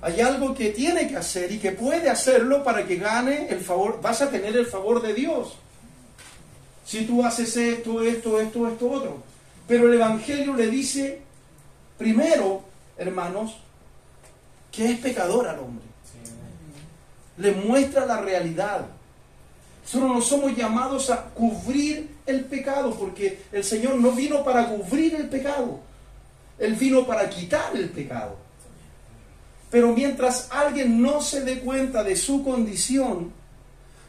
Hay algo que tiene que hacer y que puede hacerlo para que gane el favor, vas a tener el favor de Dios. Si tú haces esto, otro. Pero el Evangelio le dice, primero, hermanos, que es pecador al hombre. Le muestra la realidad. Nosotros no somos llamados a cubrir el pecado, porque el Señor no vino para cubrir el pecado. Él vino para quitar el pecado. Pero mientras alguien no se dé cuenta de su condición,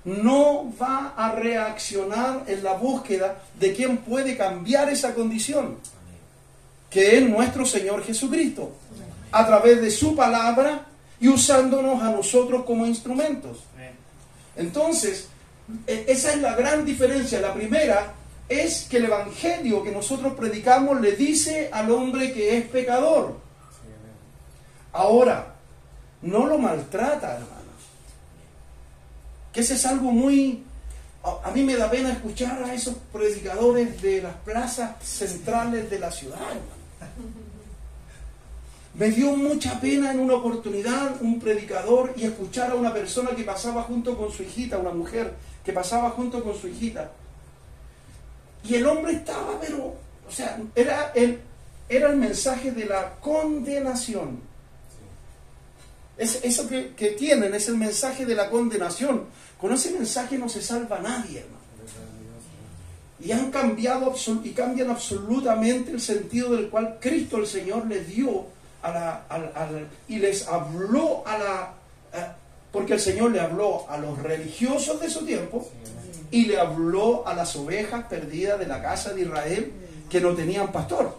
no va a reaccionar en la búsqueda de quién puede cambiar esa condición, que es nuestro Señor Jesucristo, a través de su palabra y usándonos a nosotros como instrumentos. Entonces, esa es la gran diferencia. La primera es que el Evangelio que nosotros predicamos le dice al hombre que es pecador. Ahora, no lo maltrata, hermanos. Que ese es algo muy... A mí me da pena escuchar a esos predicadores de las plazas centrales de la ciudad, hermano. Me dio mucha pena en una oportunidad un predicador y escuchar a una persona que pasaba junto con su hijita, una mujer que pasaba junto con su hijita. Y el hombre estaba, pero, o sea, era el mensaje de la condenación. Eso que tienen es el mensaje de la condenación. Con ese mensaje no se salva a nadie, hermano. Y han cambiado y cambian absolutamente el sentido del cual Cristo el Señor les dio y les habló Porque el Señor le habló a los religiosos de su tiempo y le habló a las ovejas perdidas de la casa de Israel que no tenían pastor.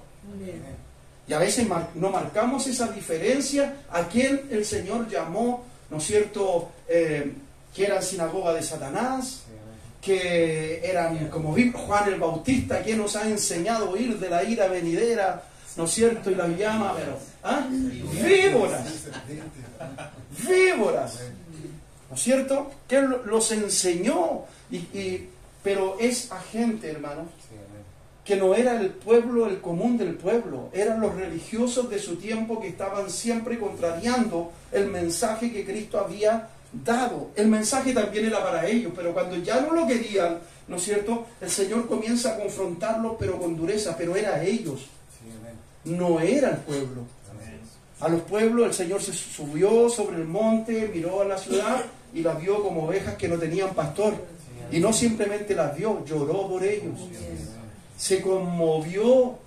Y a veces no marcamos esa diferencia a quien el Señor llamó, ¿no es cierto?, que eran sinagoga de Satanás, que eran como Juan el Bautista, quien nos ha enseñado a huir de la ira venidera, ¿no es cierto?, y las llama, pero, ¿ah? Víboras, víboras, ¿no es cierto?, que Él los enseñó, pero es agente, hermanos, que no era el pueblo, el común del pueblo, eran los religiosos de su tiempo que estaban siempre contrariando el mensaje que Cristo había dado. El mensaje también era para ellos, pero cuando ya no lo querían, ¿no es cierto?, el Señor comienza a confrontarlos, pero con dureza, pero era ellos, no era el pueblo. A los pueblos el Señor se subió sobre el monte, miró a la ciudad y las vio como ovejas que no tenían pastor. Y no simplemente las vio, lloró por ellos. Se conmovió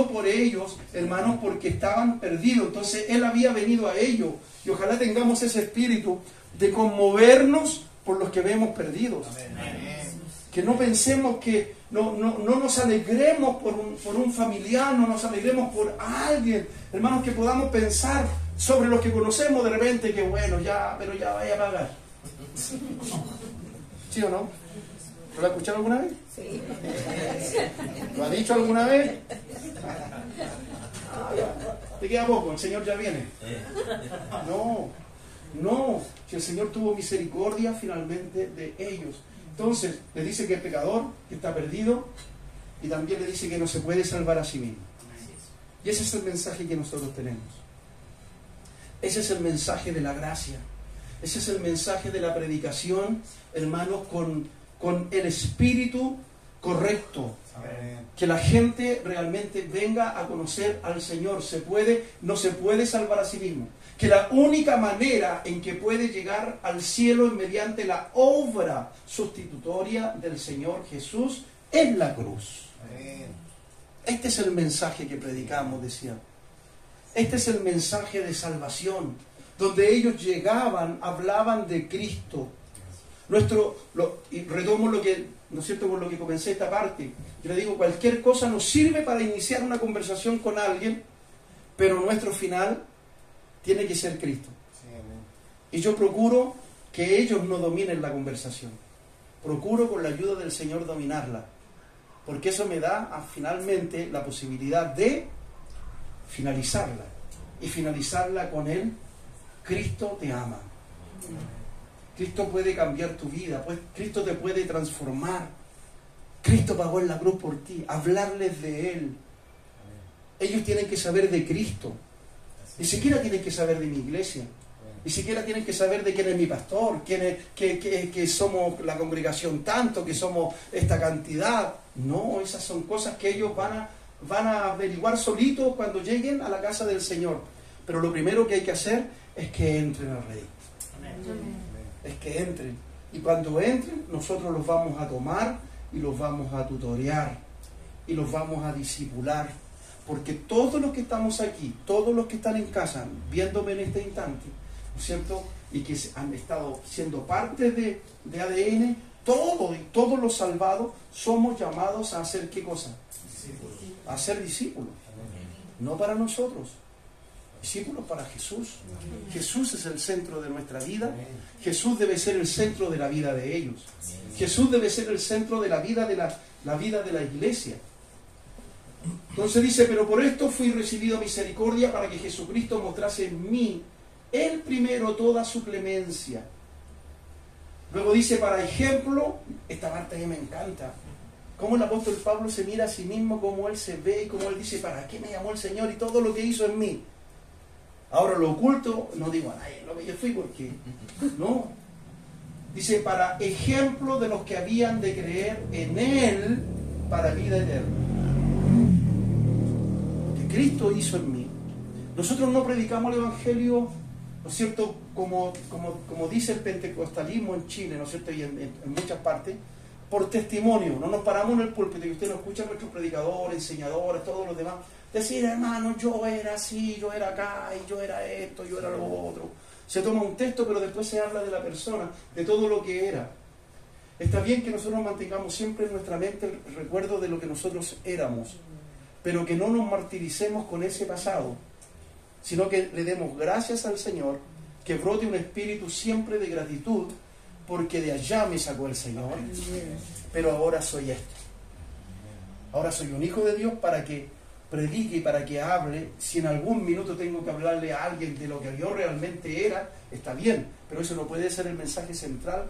por ellos, hermanos, porque estaban perdidos. Entonces Él había venido a ellos. Y ojalá tengamos ese espíritu de conmovernos por los que vemos perdidos. Que no pensemos que no nos alegremos por un familiar, no nos alegremos por alguien. Hermanos, que podamos pensar sobre los que conocemos de repente, que bueno, pero ya vaya a pagar. ¿Sí o no? ¿Lo ha escuchado alguna vez? Sí. ¿Lo ha dicho alguna vez? Te queda poco, el Señor ya viene. No, si el Señor tuvo misericordia finalmente de ellos. Entonces, le dice que es pecador, que está perdido, y también le dice que no se puede salvar a sí mismo. Y ese es el mensaje que nosotros tenemos. Ese es el mensaje de la gracia. Ese es el mensaje de la predicación, hermanos, con el espíritu correcto. Que la gente realmente venga a conocer al Señor. No se puede salvar a sí mismo. Que la única manera en que puede llegar al cielo es mediante la obra sustitutoria del Señor Jesús en la cruz. Este es el mensaje que predicamos, decía. Este es el mensaje de salvación, donde ellos llegaban, hablaban de Cristo. Y retomo lo que, ¿no es cierto?, por lo que comencé esta parte. Yo le digo, cualquier cosa nos sirve para iniciar una conversación con alguien, pero nuestro final tiene que ser Cristo. Y yo procuro que ellos no dominen la conversación. Procuro con la ayuda del Señor dominarla. Porque eso me da finalmente la posibilidad de finalizarla. Y finalizarla con Él. Cristo te ama. Cristo puede cambiar tu vida. Pues Cristo te puede transformar. Cristo pagó en la cruz por ti. Hablarles de Él. Ellos tienen que saber de Cristo. Ni siquiera tienen que saber de mi iglesia. Ni siquiera tienen que saber de quién es mi pastor, que somos la congregación tanto, que somos esta cantidad. No, esas son cosas que ellos van a averiguar solitos cuando lleguen a la casa del Señor. Pero lo primero que hay que hacer es que entren al Rey. Es que entren. Y cuando entren, nosotros los vamos a tomar y los vamos a tutorear y los vamos a discipular. Porque todos los que estamos aquí, todos los que están en casa, viéndome en este instante, ¿no es cierto?, y que han estado siendo parte de ADN, todos los salvados somos llamados a hacer ¿qué cosa? Discípulos. A ser discípulos. No para nosotros, discípulos para Jesús. Jesús es el centro de nuestra vida. Jesús debe ser el centro de la vida de ellos. Jesús debe ser el centro de la vida de la vida de la iglesia. Entonces dice, pero por esto fui recibido misericordia para que Jesucristo mostrase en mí, Él primero, toda su clemencia. Luego dice, para ejemplo, esta parte a mí me encanta, cómo el apóstol Pablo se mira a sí mismo, cómo él se ve y cómo él dice, ¿para qué me llamó el Señor y todo lo que hizo en mí? Ahora lo oculto, no digo a nadie lo que yo fui, porque no. Dice, para ejemplo de los que habían de creer en Él para vida eterna. Cristo hizo en mí. Nosotros no predicamos el Evangelio, ¿no es cierto?, como dice el pentecostalismo en Chile, ¿no es cierto?, y en muchas partes, por testimonio. No nos paramos en el púlpito y usted no escucha a nuestros predicadores, enseñadores, todos los demás, decir, hermano, yo era así, yo era acá, y yo era esto, yo era lo otro. Se toma un texto, pero después se habla de la persona, de todo lo que era. Está bien que nosotros mantengamos siempre en nuestra mente el recuerdo de lo que nosotros éramos, pero que no nos martiricemos con ese pasado, sino que le demos gracias al Señor, que brote un espíritu siempre de gratitud, porque de allá me sacó el Señor, pero ahora soy esto. Ahora soy un hijo de Dios para que predique y para que hable. Si en algún minuto tengo que hablarle a alguien de lo que yo realmente era, está bien, pero eso no puede ser el mensaje central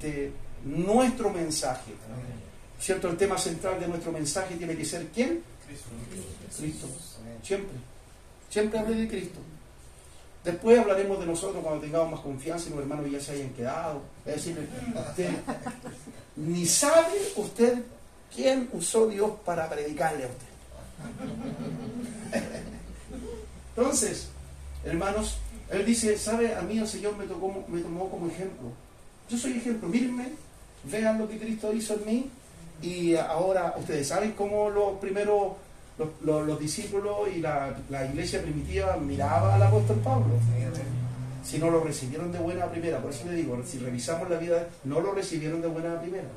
de nuestro mensaje. ¿Cierto? El tema central de nuestro mensaje tiene que ser ¿quién? Cristo. Siempre. Siempre hablé de Cristo. Después hablaremos de nosotros cuando tengamos más confianza y los hermanos ya se hayan quedado. Es decir, usted ni sabe usted quién usó Dios para predicarle a usted. Entonces, hermanos, él dice, ¿sabe? A mí el Señor me tomó como ejemplo. Yo soy ejemplo, mírenme, vean lo que Cristo hizo en mí. Y ahora, ustedes saben cómo los primeros, los discípulos y la iglesia primitiva miraba al apóstol Pablo. Si no lo recibieron de buena primera, por eso le digo, si revisamos la vida, no lo recibieron de buena primera.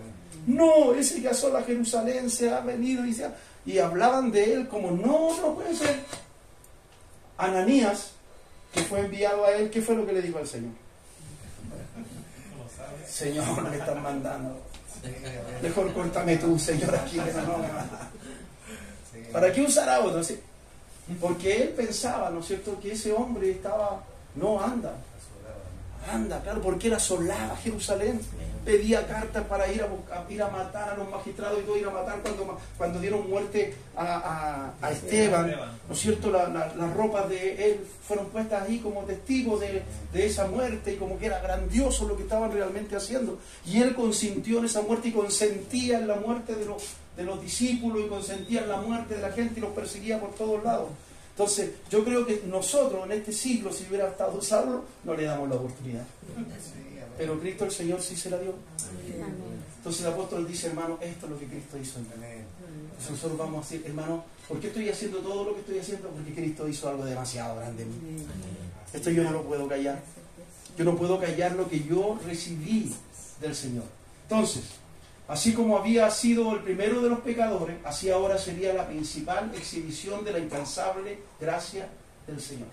No, ese que asola a Jerusalén se ha venido y hablaban de él como no puede ser. Ananías, que fue enviado a él, ¿qué fue lo que le dijo al Señor? Señor, me están mandando. Mejor córtame tú, Señor, aquí. ¿Para qué usar a otro? ¿Sí? Porque él pensaba, ¿no es cierto?, que ese hombre estaba, anda, claro, porque él asolaba Jerusalén, pedía cartas para ir a matar a los magistrados y todo, ir a matar cuando dieron muerte a Esteban, ¿no es cierto? Las ropas de él fueron puestas ahí como testigos de esa muerte, y como que era grandioso lo que estaban realmente haciendo, y él consintió en esa muerte y consentía en la muerte de los discípulos, y consentía en la muerte de la gente y los perseguía por todos lados. Entonces, yo creo que nosotros en este siglo, si hubiera estado Saulo, no le damos la oportunidad. Pero Cristo el Señor sí se la dio. Entonces el apóstol dice, hermano, esto es lo que Cristo hizo en mí. Entonces nosotros vamos a decir, hermano, ¿por qué estoy haciendo todo lo que estoy haciendo? Porque Cristo hizo algo demasiado grande en mí. Esto yo no lo puedo callar. Yo no puedo callar lo que yo recibí del Señor. Entonces, así como había sido el primero de los pecadores, así ahora sería la principal exhibición de la incansable gracia del Señor.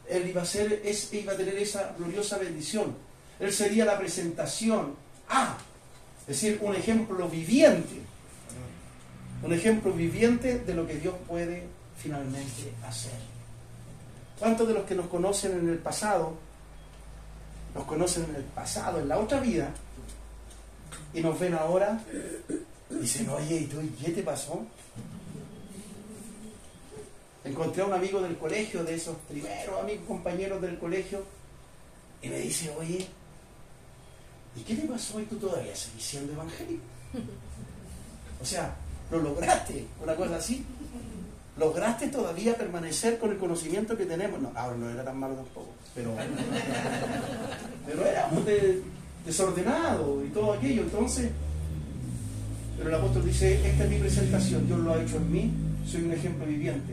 Él iba a tener esa gloriosa bendición. Él sería la presentación es decir, un ejemplo viviente. Un ejemplo viviente de lo que Dios puede finalmente hacer. ¿Cuántos de los que nos conocen en el pasado, en la otra vida, y nos ven ahora, dicen, oye, ¿y tú qué te pasó? Encontré a un amigo del colegio, de esos primeros amigos, compañeros del colegio, y me dice, oye, ¿y qué te pasó? ¿Y tú todavía seguís siendo evangélico? O sea, lo lograste, una cosa así. ¿Lograste todavía permanecer con el conocimiento que tenemos? No, ahora no era tan malo tampoco, pero era muy desordenado y todo aquello. Entonces, pero el apóstol dice, esta es mi presentación, Dios lo ha hecho en mí, soy un ejemplo viviente.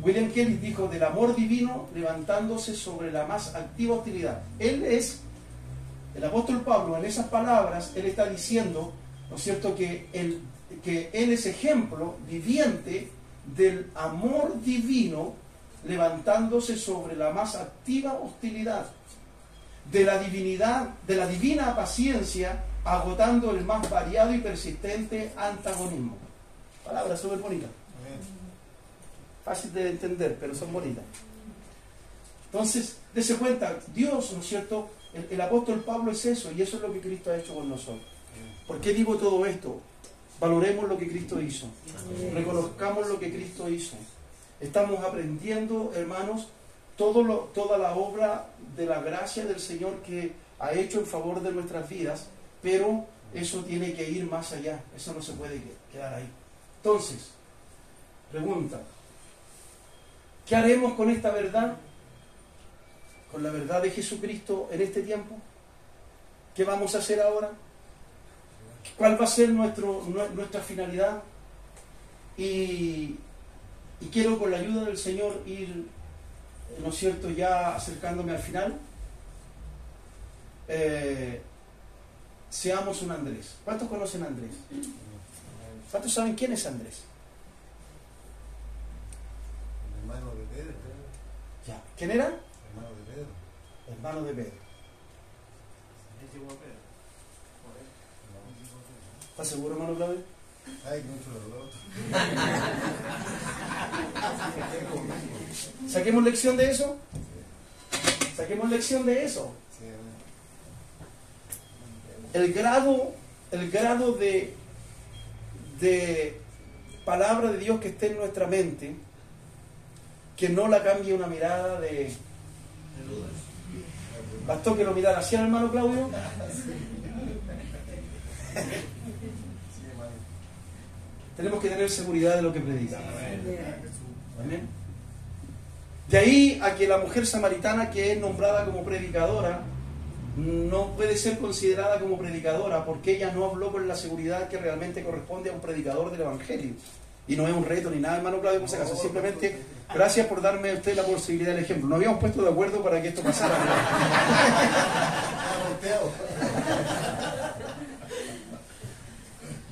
William Kelly dijo del amor divino levantándose sobre la más activa hostilidad. Él es, el apóstol Pablo, en esas palabras, él está diciendo, ¿no es cierto?, que él es ejemplo viviente del amor divino levantándose sobre la más activa hostilidad, de la divinidad, de la divina paciencia, agotando el más variado y persistente antagonismo. Palabras súper bonitas. Fácil de entender, pero son bonitas. Entonces, dése cuenta, Dios, ¿no es cierto? El apóstol Pablo es eso, y eso es lo que Cristo ha hecho con nosotros. ¿Por qué digo todo esto? Valoremos lo que Cristo hizo. Reconozcamos lo que Cristo hizo. Estamos aprendiendo, hermanos, toda la obra de la gracia del Señor que ha hecho en favor de nuestras vidas, pero eso tiene que ir más allá. Eso no se puede quedar ahí. Entonces, pregunta, ¿qué haremos con esta verdad? Con la verdad de Jesucristo en este tiempo. ¿Qué vamos a hacer ahora? ¿Cuál va a ser nuestra finalidad? Y quiero, con la ayuda del Señor, ir ¿no es cierto?, ya acercándome al final, seamos un Andrés. ¿Cuántos conocen a Andrés? ¿Cuántos saben quién es Andrés? El hermano de Pedro. Ya. ¿Quién era? Hermano de Pedro. Hermano de Pedro. ¿Estás seguro, hermano Claudio? Ay, que mucho dolor. ¿Saquemos lección de eso? Saquemos lección de eso. Sí, amén. El grado de palabra de Dios que esté en nuestra mente, que no la cambie una mirada de... ¿Bastó que lo mirara así al hermano Claudio? Tenemos que tener seguridad de lo que predicamos. Amén. De ahí a que la mujer samaritana, que es nombrada como predicadora, no puede ser considerada como predicadora porque ella no habló con la seguridad que realmente corresponde a un predicador del Evangelio. Y no es un reto ni nada, hermano Claudio, por si acaso. Simplemente, gracias por darme a usted la posibilidad del ejemplo. Nos habíamos puesto de acuerdo para que esto pasara.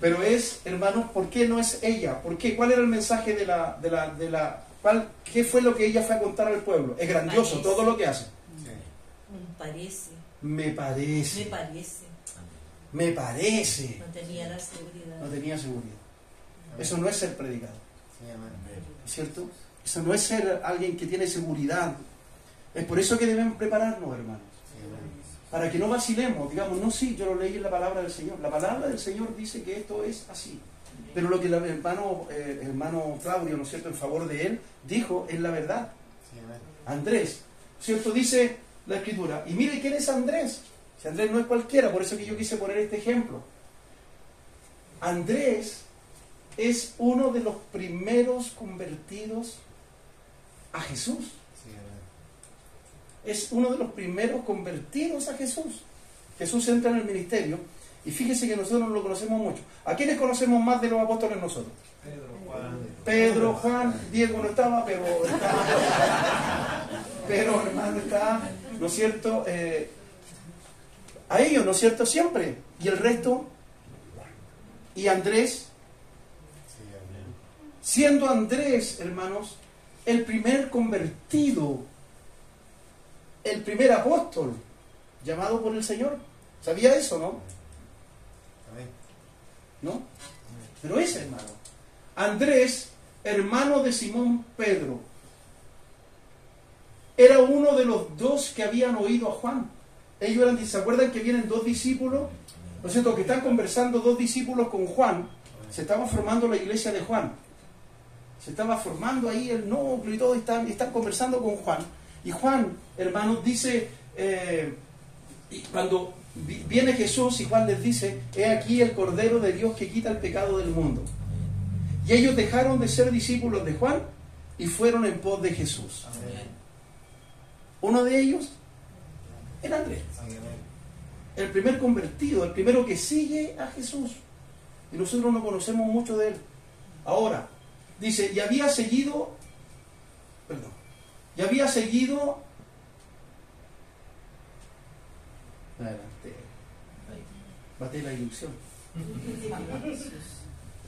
Pero es, hermanos, ¿por qué no es ella? ¿Por qué? ¿Cuál era el mensaje qué fue lo que ella fue a contar al pueblo? Es grandioso Parece. todo lo que hace. Parece. Me parece. Me parece. Me parece. No tenía la seguridad. No tenía seguridad. Eso no es ser predicador. Sí, amén. ¿Cierto? Eso no es ser alguien que tiene seguridad. Es por eso que debemos prepararnos, hermanos. Sí, amén. Para que no vacilemos, digamos, no, sí, yo lo leí en la palabra del Señor. La palabra del Señor dice que esto es así. Pero lo que el hermano Claudio, ¿no es cierto?, en favor de él, dijo es la verdad. Sí, amén. Andrés, ¿cierto? Dice la Escritura. Y mire quién es Andrés. Si Andrés no es cualquiera, por eso que yo quise poner este ejemplo. Andrés es uno de los primeros convertidos a Jesús. Sí, amén. Es uno de los primeros convertidos a Jesús. Jesús entra en el ministerio y fíjese que nosotros no lo conocemos mucho. ¿A quiénes conocemos más de los apóstoles nosotros? Pedro, Juan, Diego no estaba, pero estaba. Pero hermano está, ¿no es cierto? A ellos, ¿no es cierto? Siempre. Y el resto. Y Andrés, Sí, amén. siendo Andrés, hermanos, el primer convertido, el primer apóstol llamado por el Señor. ¿Sabía eso, no? Amén. ¿No? Pero ese hermano, Andrés, hermano de Simón Pedro, era uno de los dos que habían oído a Juan. Ellos eran, ¿se acuerdan que vienen dos discípulos? ¿No es cierto? Que están conversando dos discípulos con Juan. Se estaba formando la iglesia de Juan. Se estaba formando ahí el núcleo y todo, y están conversando con Juan. Y Juan, hermanos, dice, y cuando viene Jesús y Juan les dice, he aquí el Cordero de Dios que quita el pecado del mundo. Y ellos dejaron de ser discípulos de Juan y fueron en pos de Jesús. Uno de ellos era Andrés, Sí, amén. el primer convertido, el primero que sigue a Jesús. Y nosotros no conocemos mucho de él. Ahora, dice, y había seguido, adelante, bate la ilusión.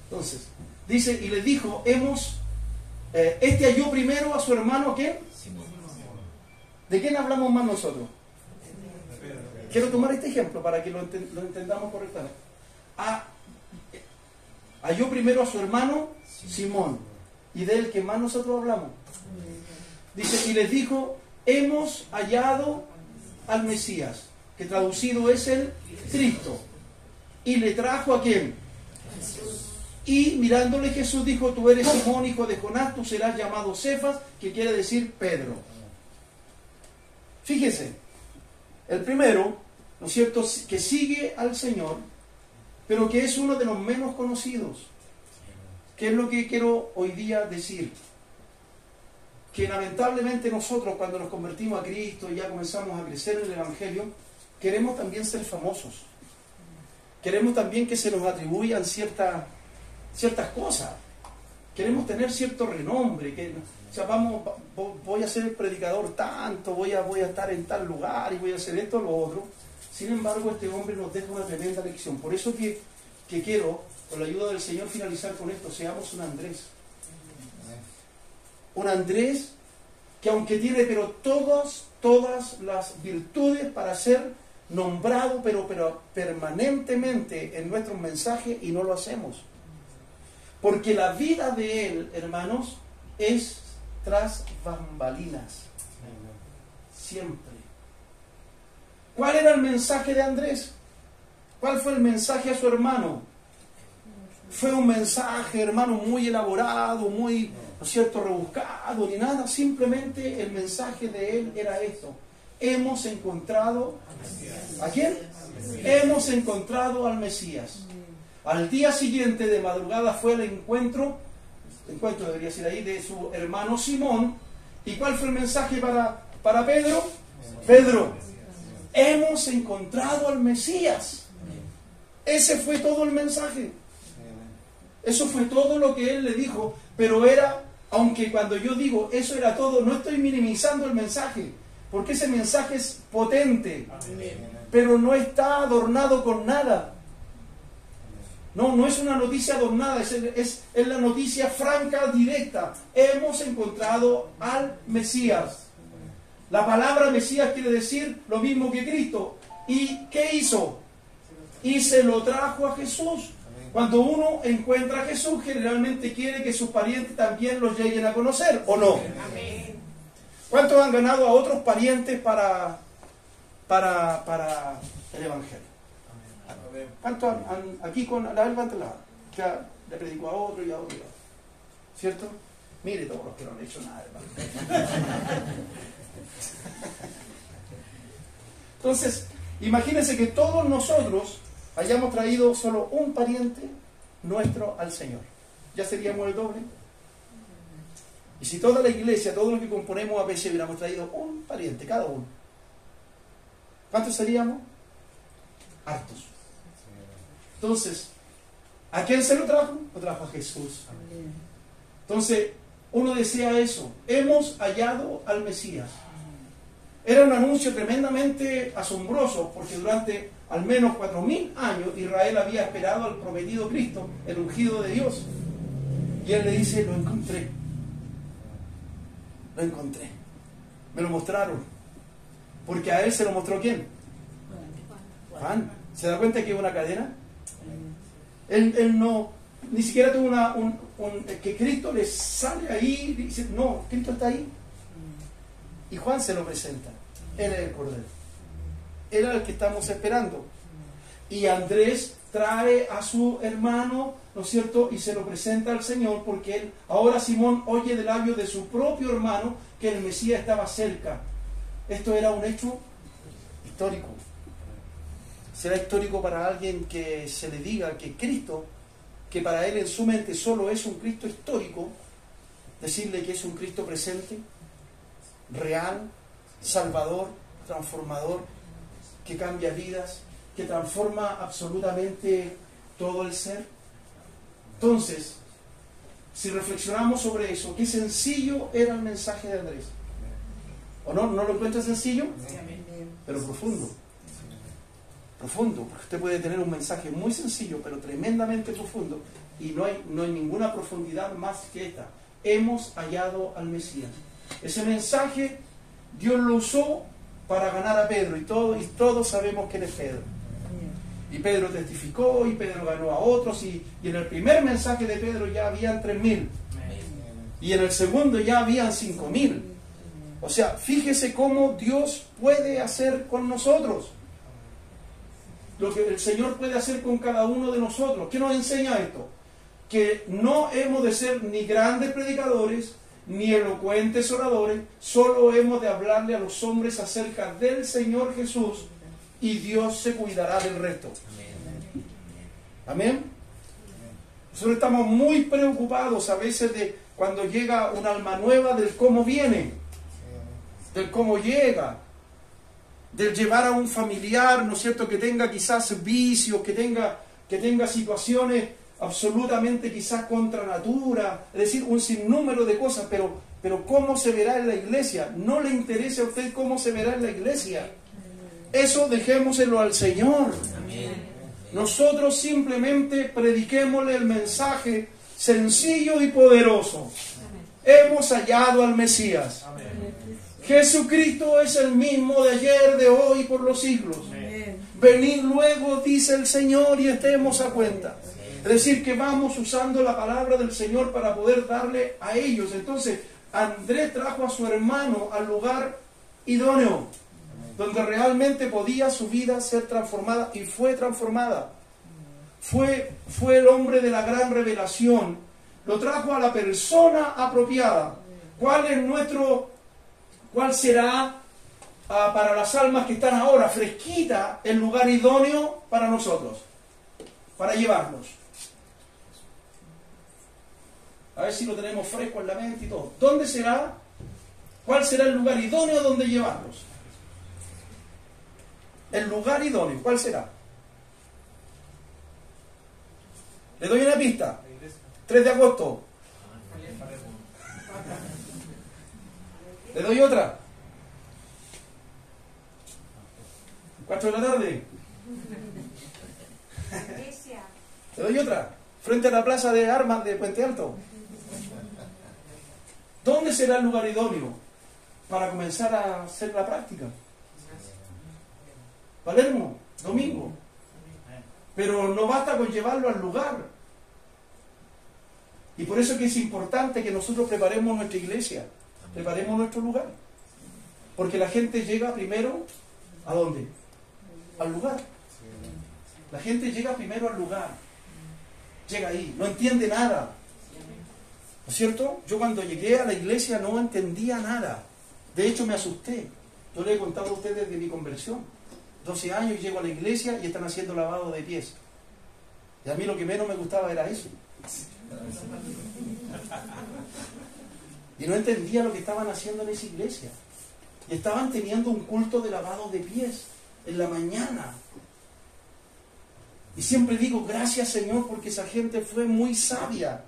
Entonces, dice, y le dijo, este halló primero a su hermano, ¿quién? ¿De quién hablamos más nosotros? Quiero tomar este ejemplo para que lo entendamos correctamente. Halló primero a su hermano Simón, y del que más nosotros hablamos. Dice, y les dijo, hemos hallado al Mesías, que traducido es el Cristo. Y le trajo ¿a quién? Y mirándole Jesús dijo, tú eres Simón, hijo de Jonás, tú serás llamado Cefas, que quiere decir Pedro. Fíjese, el primero, ¿no es cierto?, que sigue al Señor, pero que es uno de los menos conocidos. ¿Qué es lo que quiero hoy día decir? Que lamentablemente nosotros, cuando nos convertimos a Cristo y ya comenzamos a crecer en el Evangelio, queremos también ser famosos. Queremos también que se nos atribuyan ciertas cosas. Queremos tener cierto renombre, o sea, voy a ser el predicador tanto, voy a estar en tal lugar y voy a hacer esto o lo otro. Sin embargo, este hombre nos deja una tremenda lección. Por eso que quiero, con la ayuda del Señor, finalizar con esto. Seamos un Andrés. Un Andrés que aunque tiene pero todas las virtudes para ser nombrado, pero permanentemente en nuestros mensajes, y no lo hacemos. Porque la vida de él, hermanos, es tras bambalinas. Siempre. ¿Cuál era el mensaje de Andrés? ¿Cuál fue el mensaje a su hermano? Fue un mensaje, hermano, muy elaborado, muy, ¿no es cierto?, rebuscado, ni nada. Simplemente el mensaje de él era esto. Hemos encontrado... ¿A quién? Hemos encontrado al Mesías. Al día siguiente de madrugada fue el encuentro debería ser ahí, de su hermano Simón. ¿Y cuál fue el mensaje para Pedro? Pedro, hemos encontrado al Mesías. Ese fue todo el mensaje. Eso fue todo lo que él le dijo. Pero era, aunque cuando yo digo eso era todo, no estoy minimizando el mensaje, porque ese mensaje es potente, pero no está adornado con nada. No es una noticia adornada, es la noticia franca, directa. Hemos encontrado al Mesías. La palabra Mesías quiere decir lo mismo que Cristo. ¿Y qué hizo? Y se lo trajo a Jesús. Cuando uno encuentra a Jesús, generalmente quiere que sus parientes también los lleguen a conocer, ¿o no? ¿Cuántos han ganado a otros parientes para el Evangelio? ¿Cuántos aquí con la levanta la mano? Ya le predicó a otro y a otro y a otro. ¿Cierto? Mire todos los que no han hecho nada, hermano. Entonces, imagínense que todos nosotros hayamos traído solo un pariente nuestro al Señor. ¿Ya seríamos el doble? Y si toda la iglesia, todos los que componemos ABC hubiéramos traído un pariente, cada uno, ¿cuántos seríamos? Hartos. Entonces, ¿a quién se lo trajo? Lo trajo a Jesús. Entonces, uno desea eso. Hemos hallado al Mesías. Era un anuncio tremendamente asombroso, porque durante al menos 4000 años Israel había esperado al prometido Cristo, el ungido de Dios. Y él le dice, lo encontré. Lo encontré. Me lo mostraron. Porque a él se lo mostró ¿quién? Juan. ¿Se da cuenta que es una cadena? Él no, ni siquiera tuvo que Cristo le sale ahí y dice, no, Cristo está ahí. Y Juan se lo presenta. Él es el Cordero. Él era el que estamos esperando. Y Andrés trae a su hermano, ¿no es cierto? Y se lo presenta al Señor, porque él, ahora Simón oye de labios de su propio hermano que el Mesías estaba cerca. Esto era un hecho histórico. Será histórico para alguien que se le diga que Cristo, que para él en su mente solo es un Cristo histórico, decirle que es un Cristo presente, real, salvador, transformador, que cambia vidas, que transforma absolutamente todo el ser. Entonces, si reflexionamos sobre eso, qué sencillo era el mensaje de Andrés. ¿O no? ¿No lo encuentra sencillo? Pero profundo. Profundo, porque usted puede tener un mensaje muy sencillo, pero tremendamente profundo, y no hay ninguna profundidad más que esta. Hemos hallado al Mesías. Ese mensaje Dios lo usó para ganar a Pedro, y todos sabemos quién es Pedro. Y Pedro testificó, y Pedro ganó a otros, y en el primer mensaje de Pedro ya habían 3000, y en el segundo ya habían 5000. O sea, fíjese cómo Dios puede hacer con nosotros lo que el Señor puede hacer con cada uno de nosotros. ¿Qué nos enseña esto? Que no hemos de ser ni grandes predicadores, ni elocuentes oradores, solo hemos de hablarle a los hombres acerca del Señor Jesús, y Dios se cuidará del resto. Amén. Nosotros estamos muy preocupados a veces de cuando llega un alma nueva, del cómo viene, del cómo llega, del llevar a un familiar, ¿no es cierto?, que tenga quizás vicios, que tenga situaciones absolutamente quizás contra natura, es decir, un sinnúmero de cosas, pero ¿cómo se verá en la iglesia? No le interesa a usted cómo se verá en la iglesia. Eso dejémoselo al Señor. Nosotros simplemente prediquémosle el mensaje sencillo y poderoso. Hemos hallado al Mesías. Jesucristo es el mismo de ayer, de hoy, por los siglos. Venid luego, dice el Señor, y estemos a cuenta. Es decir, que vamos usando la palabra del Señor para poder darle a ellos. Entonces, Andrés trajo a su hermano al lugar idóneo, donde realmente podía su vida ser transformada, y fue transformada. Fue el hombre de la gran revelación. Lo trajo a la persona apropiada. ¿Cuál será para las almas que están ahora fresquita el lugar idóneo para nosotros? Para llevarlos. A ver si lo tenemos fresco en la mente y todo. ¿Dónde será? ¿Cuál será el lugar idóneo donde llevarlos? El lugar idóneo, ¿cuál será? Le doy una pista. 3 de agosto. Le doy otra. 4 de la tarde. Le doy otra. Frente a la plaza de armas de Puente Alto. ¿Dónde será el lugar idóneo para comenzar a hacer la práctica? Palermo, domingo. Pero no basta con llevarlo al lugar. Y por eso que es importante que nosotros preparemos nuestra iglesia, preparemos nuestro lugar. Porque la gente llega primero, ¿a dónde? Al lugar. La gente llega primero al lugar. Llega ahí, no entiende nada. ¿No es cierto? Yo cuando llegué a la iglesia no entendía nada. De hecho me asusté. Yo les he contado a ustedes de mi conversión. 12 años y llego a la iglesia y están haciendo lavado de pies. Y a mí lo que menos me gustaba era eso. Y no entendía lo que estaban haciendo en esa iglesia. Y estaban teniendo un culto de lavado de pies en la mañana. Y siempre digo, gracias Señor, porque esa gente fue muy sabia.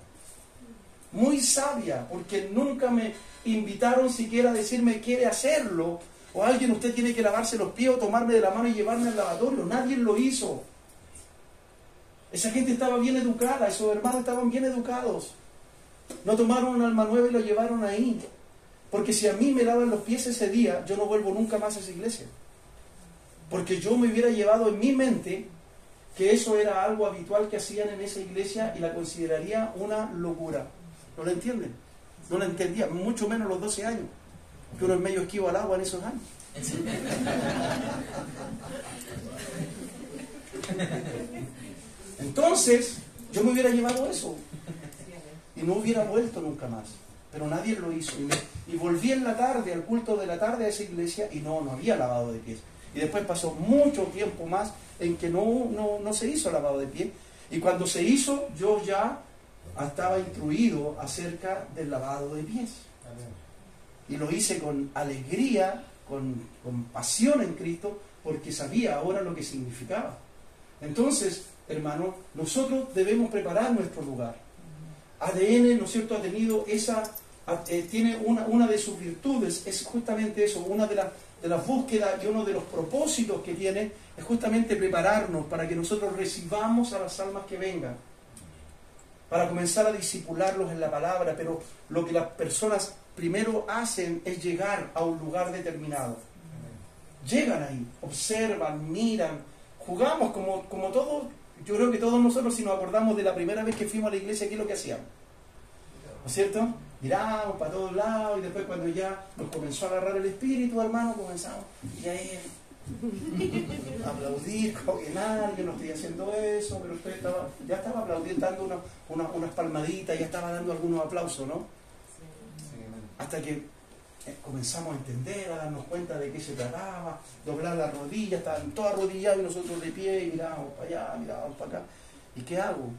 Muy sabia, porque nunca me invitaron siquiera a decirme quiere hacerlo. O alguien, usted tiene que lavarse los pies o tomarme de la mano y llevarme al lavatorio. Nadie lo hizo. Esa gente estaba bien educada, esos hermanos estaban bien educados. No tomaron un alma nueva y lo llevaron ahí. Porque si a mí me lavan los pies ese día, yo no vuelvo nunca más a esa iglesia. Porque yo me hubiera llevado en mi mente que eso era algo habitual que hacían en esa iglesia y la consideraría una locura. ¿No lo entienden? No lo entendía, mucho menos los 12 años. Que uno es medio esquivo al agua en esos años. Entonces, yo me hubiera llevado eso y no hubiera vuelto nunca más. Pero nadie lo hizo. Y volví en la tarde, al culto de la tarde a esa iglesia, y no había lavado de pies. Y después pasó mucho tiempo más en que no se hizo lavado de pies. Y cuando se hizo, yo ya estaba instruido acerca del lavado de pies. Y lo hice con alegría, con pasión en Cristo, porque sabía ahora lo que significaba. Entonces, hermano, nosotros debemos preparar nuestro lugar. ADN, ¿no es cierto?, ha tenido tiene una de sus virtudes, es justamente eso, una de las búsquedas y uno de los propósitos que tiene, es justamente prepararnos para que nosotros recibamos a las almas que vengan, para comenzar a discipularlos en la palabra. Pero lo que las personas primero hacen es llegar a un lugar determinado. Llegan ahí, observan, miran, jugamos como todos. Yo creo que todos nosotros, si nos acordamos de la primera vez que fuimos a la iglesia, ¿qué es lo que hacíamos? ¿No es cierto? Miramos para todos lados, y después cuando ya nos comenzó a agarrar el espíritu, hermano, comenzamos y ahí aplaudir, como que nada, yo no estoy haciendo eso, pero usted ya estaba aplaudiendo, dando unas palmaditas, ya estaba dando algunos aplausos, ¿no? Hasta que comenzamos a entender, a darnos cuenta de qué se trataba, doblar las rodillas, estaban todos arrodillados y nosotros de pie, y mirábamos para allá, mirábamos para acá. ¿Y qué hago?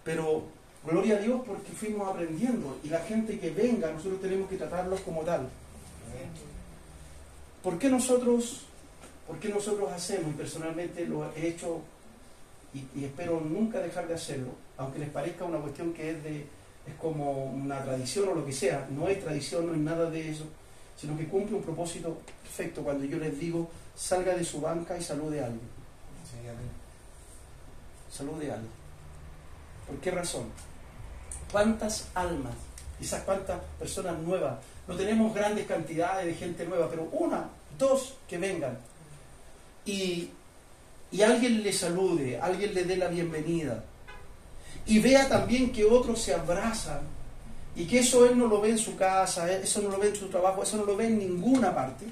Pero gloria a Dios, porque fuimos aprendiendo, y la gente que venga, nosotros tenemos que tratarlos como tal. ¿Por qué nosotros hacemos? Y personalmente lo he hecho y espero nunca dejar de hacerlo. aunque les parezca una cuestión que es como una tradición o lo que sea, no es tradición, no es nada de eso, sino que cumple un propósito perfecto cuando yo les digo, salga de su banca y salude a alguien. Sí, amén. Salude a alguien. ¿Por qué razón? ¿Cuántas almas, quizás cuántas personas nuevas? No tenemos grandes cantidades de gente nueva, pero una, dos que vengan y alguien le salude, alguien le dé la bienvenida y vea también que otros se abrazan y que eso él no lo ve en su casa, eso no lo ve en su trabajo, eso no lo ve en ninguna parte,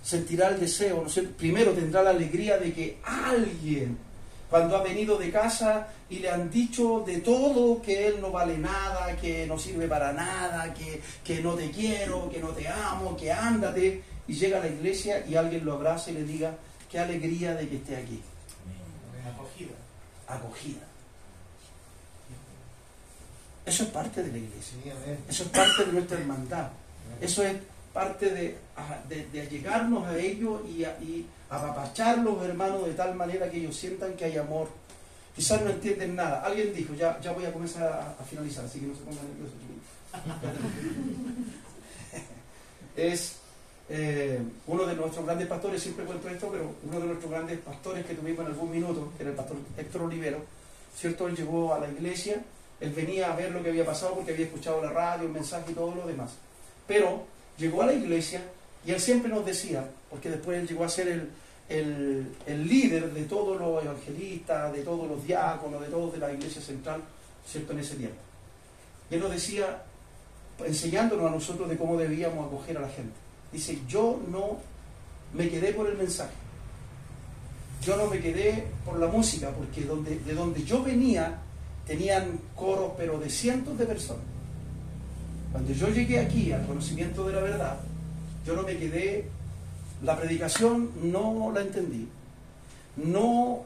sentirá el deseo, no sé, primero tendrá la alegría de que alguien, cuando ha venido de casa y le han dicho de todo, que él no vale nada, que no sirve para nada, que no te quiero, que no te amo, que ándate, y llega a la iglesia y alguien lo abraza y le diga, qué alegría de que esté aquí. Acogida. Acogida. Eso es parte de la iglesia. Sí, amén. Eso es parte de nuestra hermandad. Eso es parte de allegarnos a ellos y apapacharlos, hermanos, de tal manera que ellos sientan que hay amor. Quizás no entienden nada. Alguien dijo, ya voy a comenzar a finalizar, así que no se pongan nerviosos. Es uno de nuestros grandes pastores, siempre cuento esto, pero uno de nuestros grandes pastores que tuvimos en algún minuto, que era el pastor Héctor Olivero, ¿cierto? Él llegó a la iglesia, él venía a ver lo que había pasado porque había escuchado la radio, el mensaje y todo lo demás. Pero llegó a la iglesia y él siempre nos decía, porque después él llegó a ser el líder de todos los evangelistas, de todos los diáconos, de todos de la iglesia central, ¿cierto? En ese tiempo. Y él nos decía, enseñándonos a nosotros de cómo debíamos acoger a la gente. Dice, yo no me quedé por el mensaje, yo no me quedé por la música, porque de donde yo venía tenían coros, pero de cientos de personas. Cuando yo llegué aquí al conocimiento de la verdad, yo no me quedé, la predicación no la entendí, no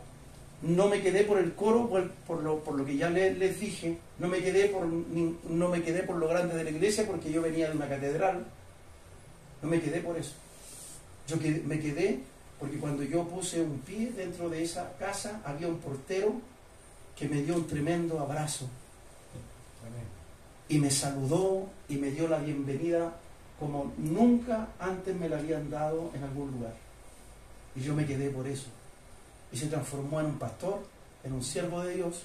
me quedé por el coro, por lo que ya les dije, no me quedé por lo grande de la iglesia, porque yo venía de una catedral. No me quedé por eso. Me quedé porque cuando yo puse un pie dentro de esa casa, había un portero que me dio un tremendo abrazo. Amén. Y me saludó y me dio la bienvenida como nunca antes me la habían dado en algún lugar. Y yo me quedé por eso. Y se transformó en un pastor, en un siervo de Dios,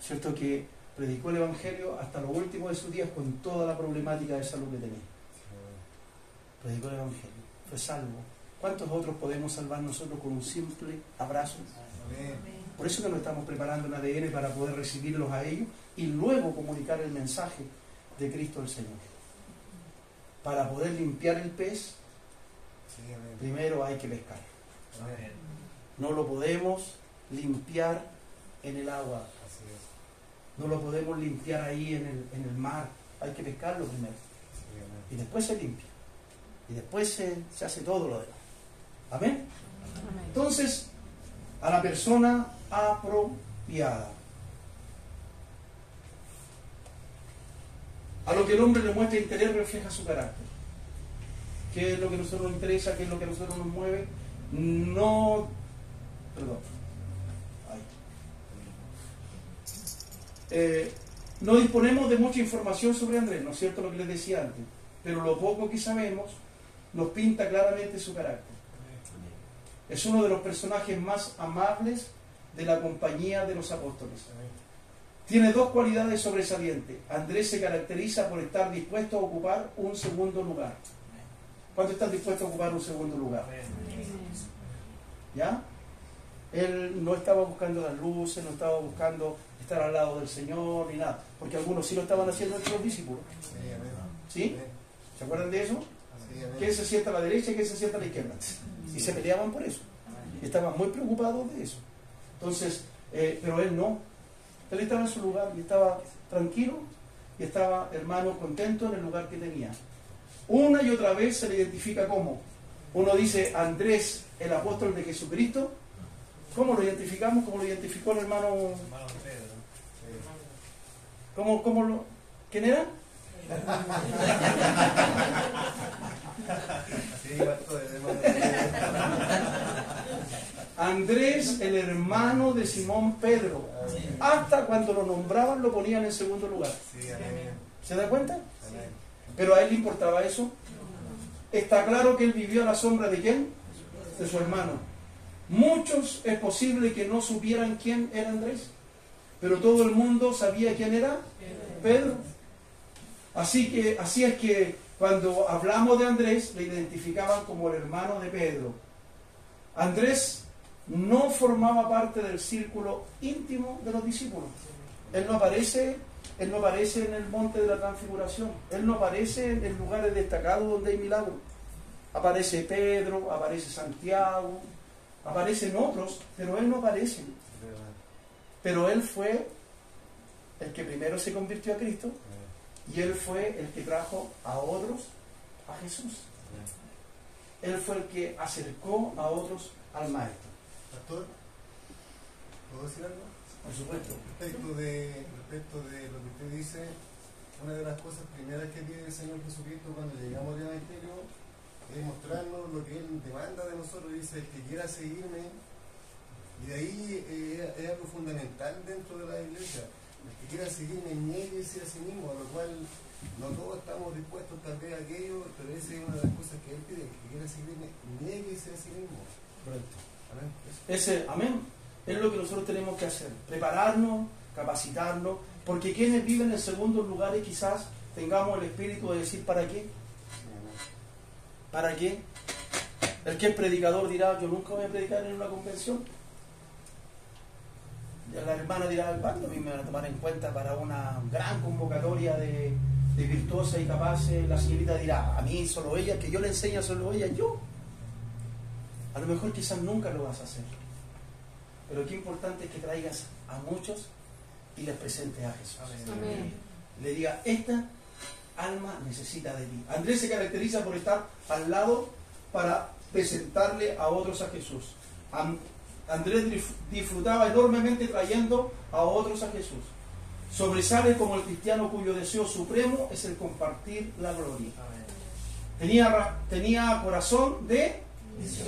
¿cierto? Que predicó el Evangelio hasta lo último de sus días con toda la problemática de salud que tenía. Predicó el Evangelio, fue salvo. ¿Cuántos otros podemos salvar nosotros con un simple abrazo? Amén. Por eso que nos estamos preparando en ADN para poder recibirlos a ellos y luego comunicar el mensaje de Cristo el Señor. Para poder limpiar el pez, Sí, amén. primero hay que pescar. Amén. No lo podemos limpiar en el agua, Así es. no lo podemos limpiar ahí en el mar. Hay que pescarlo primero Sí, amén. y después se limpia. Y después se hace todo lo demás. ¿Amén? Entonces, a la persona apropiada. A lo que el hombre le muestra interés refleja su carácter. ¿Qué es lo que a nosotros nos interesa? ¿Qué es lo que a nosotros nos mueve? No... Perdón. No disponemos de mucha información sobre Andrés, ¿no es cierto lo que les decía antes? Pero lo poco que sabemos nos pinta claramente su carácter. Es uno de los personajes más amables de la compañía de los apóstoles. Amén. Tiene dos cualidades sobresalientes. Andrés se caracteriza por estar dispuesto a ocupar un segundo lugar. ¿Cuántos están dispuestos a ocupar un segundo lugar? ¿Ya? Él no estaba buscando las luces, no estaba buscando estar al lado del Señor ni nada, porque algunos sí lo estaban haciendo entre los discípulos. Sí, amén. ¿Sí? Amén. ¿Se acuerdan de eso? Sí, amén. ¿Quién se sienta a la derecha y quién se sienta a la izquierda? Y se peleaban por eso. Estaban muy preocupados de eso. Entonces, pero él no. Él estaba en su lugar y estaba tranquilo y estaba, hermano, contento en el lugar que tenía. Una y otra vez se le identifica como. Uno dice Andrés, el apóstol de Jesucristo. ¿Cómo lo identificamos? ¿Cómo lo identificó el hermano? Hermano Pedro. ¿Cómo lo? ¿Quién era? Sí, pastor, hermano Pedro. Andrés, el hermano de Simón Pedro. Hasta cuando lo nombraban lo ponían en segundo lugar. Sí, amén. ¿Se da cuenta? Amén. ¿Pero a él le importaba eso? Está claro que él vivió a la sombra de ¿quién? De su hermano. Muchos es posible que no supieran quién era Andrés, pero todo el mundo sabía quién era Pedro. Así es que cuando hablamos de Andrés, le identificaban como el hermano de Pedro. Andrés no formaba parte del círculo íntimo de los discípulos. Él no aparece en el monte de la transfiguración. Él no aparece en lugares destacados donde hay milagros. Aparece Pedro, aparece Santiago, aparecen otros, pero él no aparece. Pero él fue el que primero se convirtió a Cristo y él fue el que trajo a otros a Jesús. Él fue el que acercó a otros al Maestro. Pastor, ¿puedo decir algo? Por supuesto. Respecto de lo que usted dice, una de las cosas primeras que pide el Señor Jesucristo cuando llegamos al Evangelio es mostrarnos lo que Él demanda de nosotros. Dice, el que quiera seguirme, y de ahí es algo fundamental dentro de la iglesia. El que quiera seguirme, niéguese a sí mismo, a lo cual no todos estamos dispuestos tal vez a aquello, pero esa es una de las cosas que Él pide, el que quiera seguirme, niéguese a sí mismo. Correcto. Amén. Amén. Es lo que nosotros tenemos que hacer. Prepararnos, capacitarnos, porque quienes viven en segundos lugares quizás tengamos el espíritu de decir ¿para qué? ¿Para qué? El que es predicador dirá, yo nunca voy a predicar en una convención. Y la hermana dirá, ¿cuándo a mí me van a tomar en cuenta para una gran convocatoria de virtuosas y capaces? La señorita dirá, a mí solo ella, que yo le enseño solo ella, yo. A lo mejor quizás nunca lo vas a hacer. Pero qué importante es que traigas a muchos y les presentes a Jesús. Amén. Le diga, esta alma necesita de ti. Andrés se caracteriza por estar al lado para presentarle a otros a Jesús. Andrés disfrutaba enormemente trayendo a otros a Jesús. Sobresale como el cristiano cuyo deseo supremo es el compartir la gloria. Tenía corazón de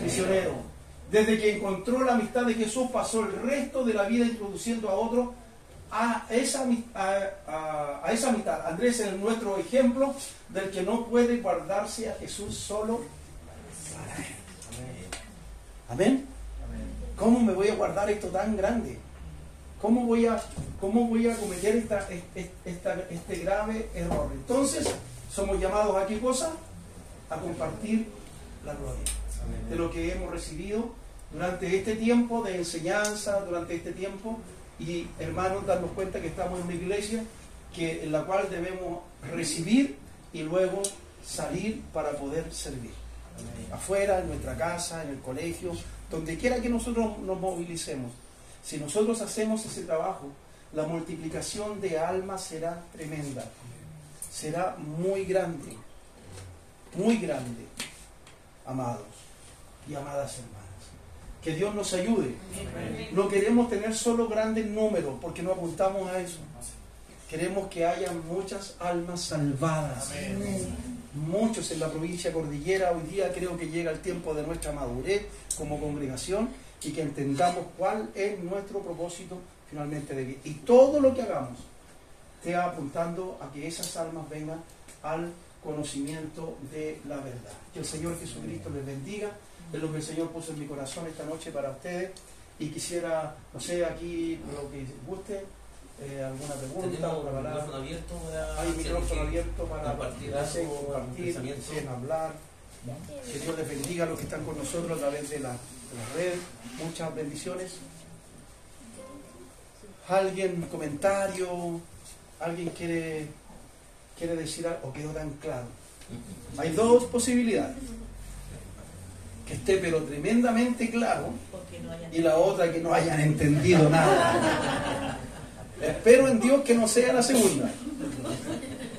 misionero. Desde que encontró la amistad de Jesús pasó el resto de la vida introduciendo a otros a esa amistad. Andrés es nuestro ejemplo del que no puede guardarse a Jesús solo para él. Amén. ¿Cómo me voy a guardar esto tan grande? ¿Cómo voy a cometer este grave error? Entonces, somos llamados a qué cosa? A compartir la gloria de lo que hemos recibido durante este tiempo de enseñanza, durante este tiempo. Y hermanos, darnos cuenta que estamos en una iglesia en la cual debemos recibir y luego salir para poder servir. Afuera, en nuestra casa, en el colegio, donde quiera que nosotros nos movilicemos. Si nosotros hacemos ese trabajo, la multiplicación de almas será tremenda. Será muy grande, amados y amadas hermanas. Que Dios nos ayude. No queremos tener solo grandes números, porque no apuntamos a eso. Queremos que haya muchas almas salvadas. Muchos en la provincia cordillera. Hoy día creo que llega el tiempo de nuestra madurez como congregación y que entendamos cuál es nuestro propósito finalmente de vida. Y todo lo que hagamos esté apuntando a que esas almas vengan al conocimiento de la verdad. Que el Señor Jesucristo les bendiga. Es lo que el Señor puso en mi corazón esta noche para ustedes. Y quisiera, no sé, aquí lo que guste, alguna pregunta. Tenemos una palabra. micrófono abierto para Hay micrófono abierto para compartir deseen algo, compartir, pensamiento. deseen hablar. Que Dios les bendiga a los que están con nosotros a través de la red. Muchas bendiciones. ¿Alguien comentario? ¿Alguien quiere decir algo? ¿O quedó tan claro? Hay dos posibilidades. Que esté pero tremendamente claro y la otra que no hayan entendido nada. Espero en Dios que no sea la segunda.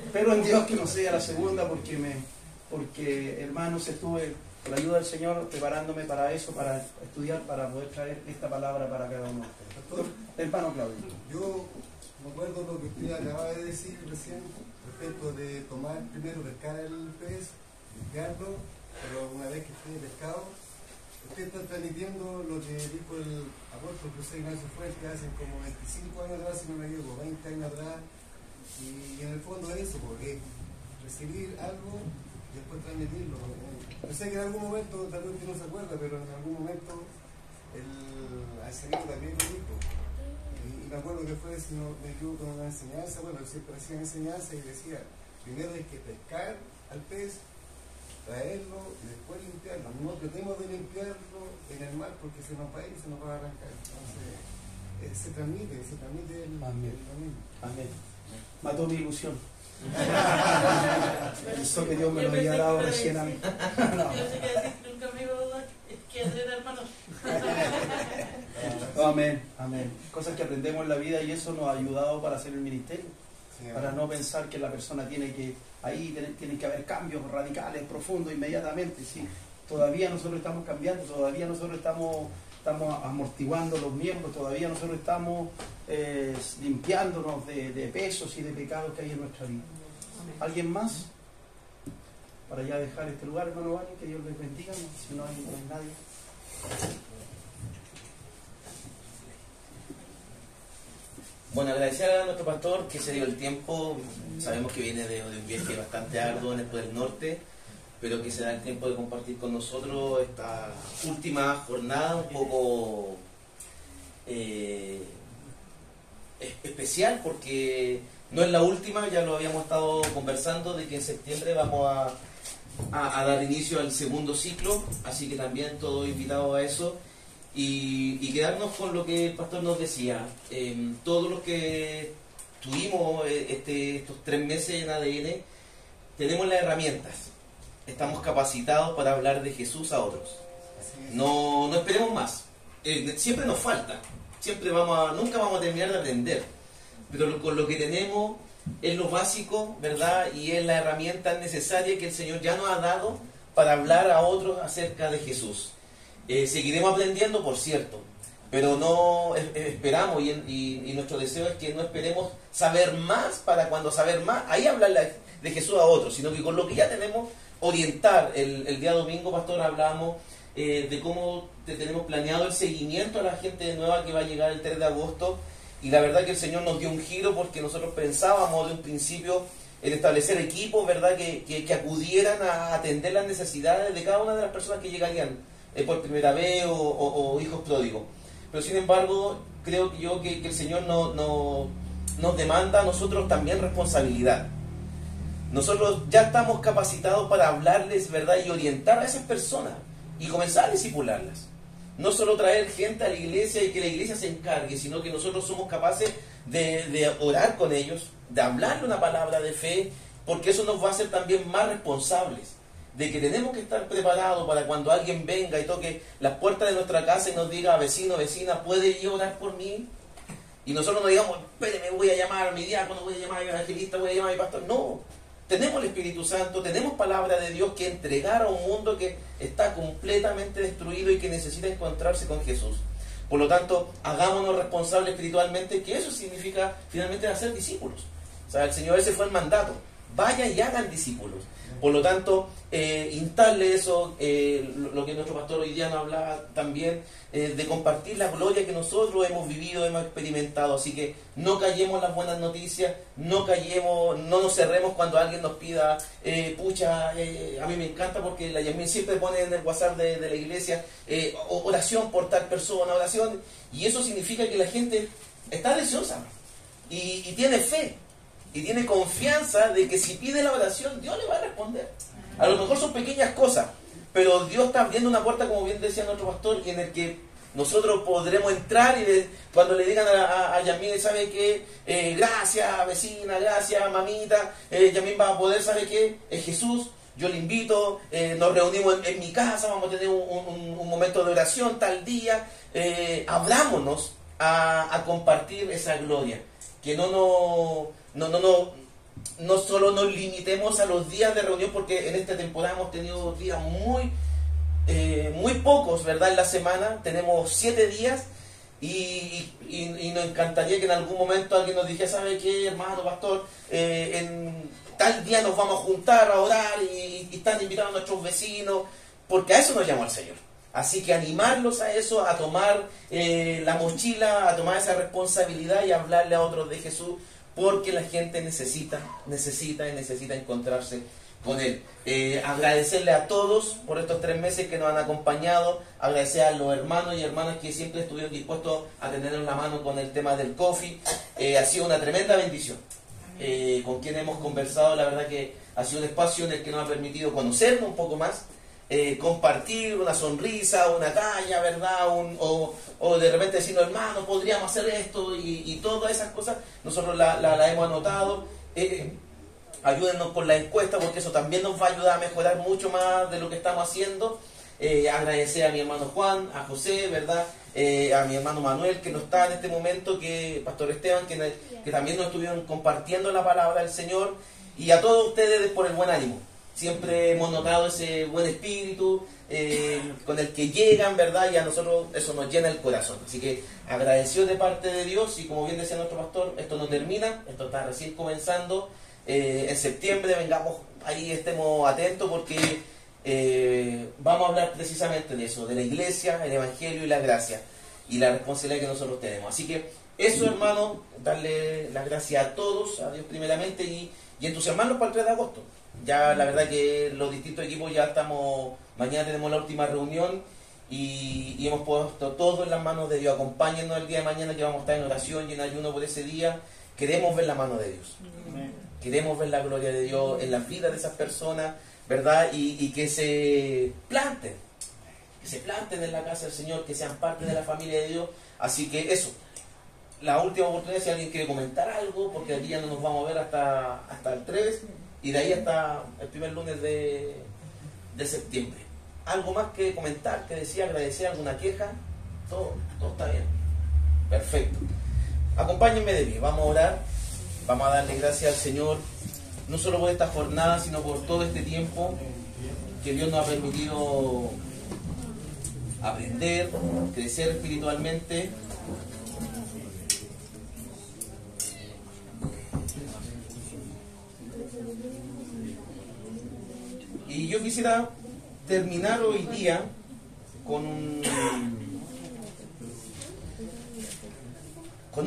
Espero en Dios que no sea la segunda porque hermanos, estuve con la ayuda del Señor preparándome para eso, para estudiar, para poder traer esta palabra para cada uno de ustedes. Hermano Claudio. Yo me acuerdo lo que usted acababa de decir recién respecto de tomar primero, pescar el pez, limpiarlo, pero una vez que esté pescado, usted está transmitiendo lo que dijo el apóstol José Ignacio Fuentes hace como 25 años atrás, si no me equivoco, 20 años atrás, y en el fondo es eso, porque recibir algo y después transmitirlo. Yo sé que en algún momento, tal vez usted no se acuerda, pero en algún momento al Señor también lo dijo. Y me acuerdo que fue, si no me equivoco, en una enseñanza, bueno, siempre hacía enseñanza y decía, primero hay que pescar al pez, traerlo y después limpiarlo. No tratemos de limpiarlo en el mar porque se nos va a ir y se nos va a arrancar. Entonces, se transmite el mismo. Amén. Mató mi ilusión. Eso que Dios me lo había dado recién a mí. No. Yo sé que decir que nunca me iba a dar, que hacer, hermano. Amén, amén. Cosas que aprendemos en la vida y eso nos ha ayudado para hacer el ministerio. Sí, Para no pensar que la persona tiene que, tienen que haber cambios radicales, profundos, inmediatamente. ¿Sí? Todavía nosotros estamos cambiando, todavía nosotros estamos amortiguando los miembros, todavía nosotros estamos limpiándonos de pesos y de pecados que hay en nuestra vida. ¿Alguien más? Para ya dejar este lugar, hermano Vani, que Dios les bendiga, si no hay nadie. Bueno, agradecer a nuestro pastor que se dio el tiempo. Sabemos que viene de un viaje bastante arduo en el del norte, pero que se da el tiempo de compartir con nosotros esta última jornada un poco especial, porque no es la última, ya lo habíamos estado conversando, de que en septiembre vamos a dar inicio al segundo ciclo, así que también todos invitados a eso. Y quedarnos con lo que el pastor nos decía. Todos los que tuvimos estos 3 meses en ADN, tenemos las herramientas, estamos capacitados para hablar de Jesús a otros. No esperemos más. Siempre nos falta, nunca vamos a terminar de aprender, pero con lo que tenemos es lo básico, ¿verdad? Y es la herramienta necesaria que el Señor ya nos ha dado para hablar a otros acerca de Jesús. Seguiremos aprendiendo, por cierto, pero no esperamos y nuestro deseo es que no esperemos saber más para cuando saber más, ahí hablarle de Jesús a otros, sino que con lo que ya tenemos, orientar. El día domingo, pastor, hablamos de cómo tenemos planeado el seguimiento a la gente nueva que va a llegar el 3 de agosto, y la verdad que el Señor nos dio un giro porque nosotros pensábamos de un principio en establecer equipos, ¿verdad?, que acudieran a atender las necesidades de cada una de las personas que llegarían por primera vez o hijos pródigos. Pero sin embargo, creo yo que el Señor nos demanda a nosotros también responsabilidad. Nosotros ya estamos capacitados para hablarles, ¿verdad?, y orientar a esas personas y comenzar a discipularlas. No solo traer gente a la iglesia y que la iglesia se encargue, sino que nosotros somos capaces de orar con ellos, de hablarle una palabra de fe, porque eso nos va a hacer también más responsables de que tenemos que estar preparados para cuando alguien venga y toque las puertas de nuestra casa y nos diga, vecino, vecina, ¿puede ir a orar por mí? Y nosotros no digamos, espéreme, voy a llamar a mi diácono, voy a llamar a mi evangelista, voy a llamar a mi pastor. No, tenemos el Espíritu Santo, tenemos palabra de Dios que entregar a un mundo que está completamente destruido y que necesita encontrarse con Jesús. Por lo tanto, hagámonos responsables espiritualmente, que eso significa finalmente hacer discípulos. O sea, el Señor, ese fue el mandato, vayan y hagan discípulos. Por lo tanto, instale eso, lo que nuestro pastor hoy día nos hablaba también, de compartir la gloria que nosotros hemos vivido, hemos experimentado. Así que no callemos en las buenas noticias, no nos cerremos cuando alguien nos pida, a mí me encanta porque la Yasmín siempre pone en el WhatsApp de la iglesia, oración por tal persona, oración, y eso significa que la gente está deseosa y tiene fe. Y tiene confianza de que si pide la oración, Dios le va a responder. A lo mejor son pequeñas cosas, pero Dios está abriendo una puerta, como bien decía nuestro pastor, en el que nosotros podremos entrar y cuando le digan a Yamín, ¿sabe qué? Gracias, vecina, gracias, mamita. Yamín va a poder, ¿sabe qué? Es Jesús, yo le invito, nos reunimos en mi casa, vamos a tener un momento de oración tal día. Abrámonos a compartir esa gloria. Que no solo nos limitemos a los días de reunión, porque en esta temporada hemos tenido días muy pocos, ¿verdad? En la semana tenemos 7 días y nos encantaría que en algún momento alguien nos dijera, ¿sabe qué, hermano pastor? En tal día nos vamos a juntar a orar y están invitados a nuestros vecinos, porque a eso nos llamó el Señor. Así que animarlos a eso, a tomar la mochila, a tomar esa responsabilidad y hablarle a otros de Jesús, porque la gente necesita encontrarse con Él. Agradecerle a todos por estos 3 meses que nos han acompañado, agradecer a los hermanos y hermanas que siempre estuvieron dispuestos a tenernos la mano con el tema del coffee. Ha sido una tremenda bendición. Con quien hemos conversado, la verdad que ha sido un espacio en el que nos ha permitido conocernos un poco más, compartir una sonrisa, una talla, ¿verdad? O de repente decirnos, hermano, podríamos hacer esto, y todas esas cosas nosotros la hemos anotado. Ayúdennos con la encuesta, porque eso también nos va a ayudar a mejorar mucho más de lo que estamos haciendo. Agradecer a mi hermano Juan, a José, ¿verdad? A mi hermano Manuel, que no está en este momento, que Pastor Esteban, que también nos estuvieron compartiendo la palabra del Señor, y a todos ustedes por el buen ánimo. Siempre hemos notado ese buen espíritu con el que llegan, ¿verdad? Y a nosotros eso nos llena el corazón. Así que agradecido de parte de Dios, y como bien decía nuestro pastor, esto no termina, esto está recién comenzando. En septiembre vengamos, ahí estemos atentos, porque vamos a hablar precisamente de eso, de la iglesia, el evangelio y la gracia, y la responsabilidad que nosotros tenemos. Así que eso, hermano, darle las gracias a todos, a Dios primeramente, y entusiasmarnos para el 3 de agosto. Ya la verdad que los distintos equipos ya estamos, mañana tenemos la última reunión, y hemos puesto todo en las manos de Dios. Acompáñennos el día de mañana, que vamos a estar en oración y en ayuno por ese día. Queremos ver la mano de Dios. Queremos ver la gloria de Dios en las vidas de esas personas, ¿verdad? Y que se planten en la casa del Señor, que sean parte de la familia de Dios. Así que eso, la última oportunidad, si alguien quiere comentar algo, porque aquí ya no nos vamos a ver hasta el 3, y de ahí hasta el primer lunes de septiembre. ¿Algo más que comentar, que decir, agradecer, alguna queja? Todo está bien. Perfecto. Acompáñenme de mí, vamos a orar. Vamos a darle gracias al Señor, no solo por esta jornada, sino por todo este tiempo que Dios nos ha permitido aprender, crecer espiritualmente. Y yo quisiera terminar hoy día con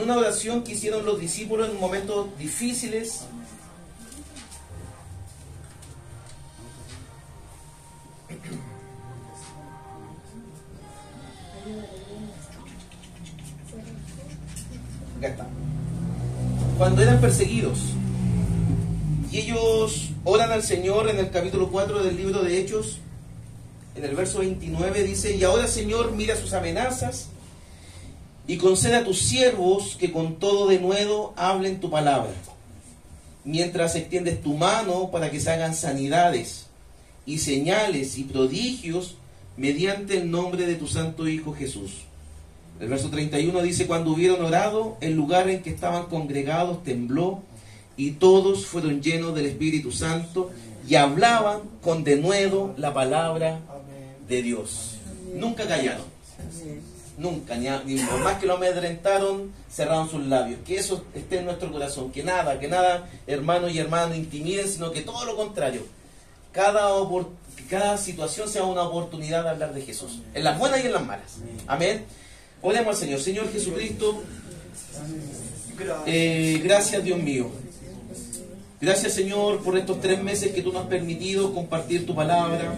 una oración que hicieron los discípulos en momentos difíciles. Acá está. Cuando eran perseguidos, y ellos oran al Señor en el capítulo 4 del libro de Hechos, en el verso 29 dice: y ahora, Señor, mira sus amenazas y concede a tus siervos que con todo denuedo hablen tu palabra, mientras extiendes tu mano para que se hagan sanidades y señales y prodigios mediante el nombre de tu santo Hijo Jesús. El verso 31 dice: cuando hubieron orado, el lugar en que estaban congregados tembló, y todos fueron llenos del Espíritu Santo y hablaban con denuedo la palabra de Dios. Nunca callaron. Nunca, ni por más que lo amedrentaron, cerraron sus labios. Que eso esté en nuestro corazón. Que nada, hermanos y hermanas, intimiden, sino que todo lo contrario. Cada situación sea una oportunidad de hablar de Jesús, en las buenas y en las malas. Amén. Oremos al Señor. Señor Jesucristo, gracias, Dios mío. Gracias, Señor, por estos 3 meses que tú nos has permitido compartir tu palabra.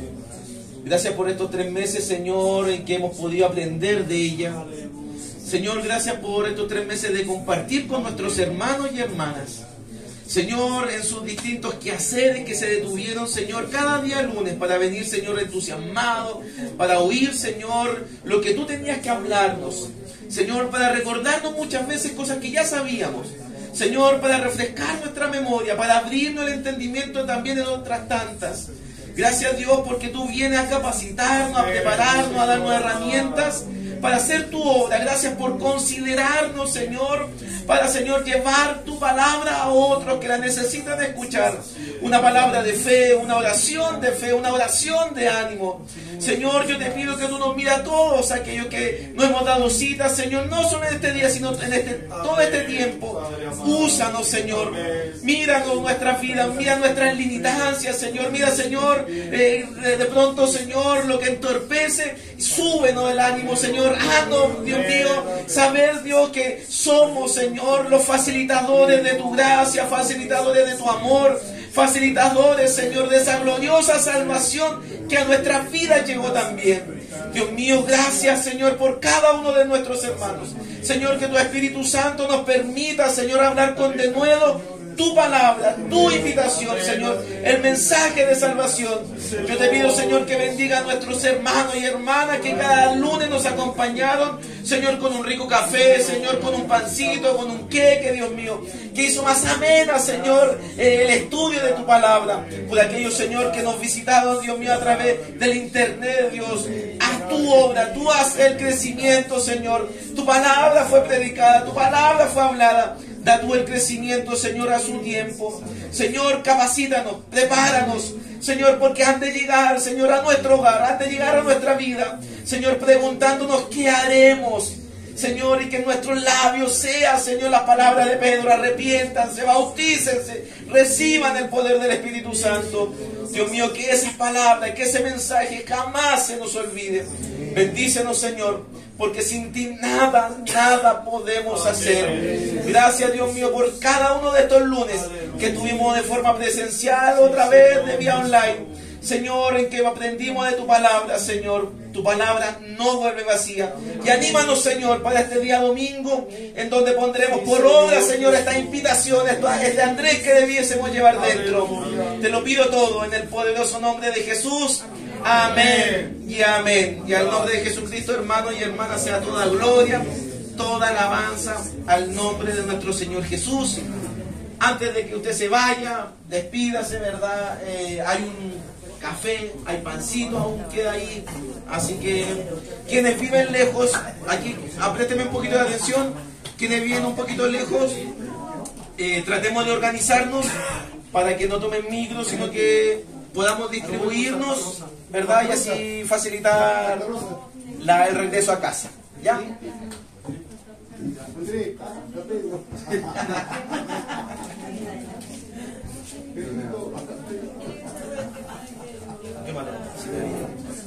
Gracias por estos 3 meses, Señor, en que hemos podido aprender de ella. Señor, gracias por estos 3 meses de compartir con nuestros hermanos y hermanas. Señor, en sus distintos quehaceres que se detuvieron, Señor, cada día lunes para venir, Señor, entusiasmado, para oír, Señor, lo que tú tenías que hablarnos. Señor, para recordarnos muchas veces cosas que ya sabíamos. Señor, para refrescar nuestra memoria, para abrirnos el entendimiento también en otras tantas. Gracias, Dios, porque tú vienes a capacitarnos, a prepararnos, a darnos herramientas para hacer tu obra. Gracias por considerarnos, Señor, para, Señor, llevar tu palabra a otros que la necesitan escuchar. una palabra de fe, una oración de fe, una oración de ánimo. Señor, yo te pido que tú nos mires a todos aquellos que no hemos dado cita, Señor, no solo en este día, sino en todo este tiempo. Úsanos, Señor. Míranos nuestras vidas, mira nuestras limitancias, Señor. Mira, Señor, de pronto, Señor, lo que entorpece, súbenos el ánimo, Señor. Haznos, Dios mío, saber, Dios, que somos, Señor, los facilitadores de tu gracia, facilitadores de tu amor, facilitadores, Señor, de esa gloriosa salvación que a nuestras vidas llegó también. Dios mío, gracias, Señor, por cada uno de nuestros hermanos. Señor, que tu Espíritu Santo nos permita, Señor, hablar con denuedo tu palabra, tu invitación, Señor, el mensaje de salvación. Yo te pido, Señor, que bendiga a nuestros hermanos y hermanas que cada lunes nos acompañaron, Señor, con un rico café, Señor, con un pancito, con un queque, Dios mío, que hizo más amena, Señor, el estudio de tu palabra. Por aquellos, Señor, que nos visitaron, Dios mío, a través del internet, Dios, haz tu obra, tú haz el crecimiento, Señor. Tu palabra fue predicada, tu palabra fue hablada. Da tú el crecimiento, Señor, a su tiempo. Señor, capacítanos, prepáranos, Señor, porque han de llegar, Señor, a nuestro hogar, han de llegar a nuestra vida, Señor, preguntándonos qué haremos, Señor, y que en nuestros labios sea, Señor, la palabra de Pedro: arrepiéntanse, bautícense, reciban el poder del Espíritu Santo. Dios mío, que esas palabras, que ese mensaje jamás se nos olvide. Bendícenos, Señor, porque sin ti nada podemos hacer. Gracias, Dios mío, por cada uno de estos lunes que tuvimos de forma presencial, otra vez de vía online. Señor, en que aprendimos de tu palabra, Señor. Tu palabra no vuelve vacía. Y anímanos, Señor, para este día domingo, en donde pondremos por obra, Señor, estas invitaciones, este Andrés que debiésemos llevar dentro. Te lo pido todo en el poderoso nombre de Jesús. Amén y amén. Y al nombre de Jesucristo, hermanos y hermanas, sea toda gloria, toda alabanza al nombre de nuestro Señor Jesús. Antes de que usted se vaya, despídase, ¿verdad? Hay un café, hay pancito, aún queda ahí. Así que quienes viven lejos, aquí aprésteme un poquito de atención. Quienes viven un poquito lejos, tratemos de organizarnos para que no tomen micro, sino que podamos distribuirnos, ¿verdad? Y así facilitar el regreso a casa. ¿Ya? Como las Pascuas.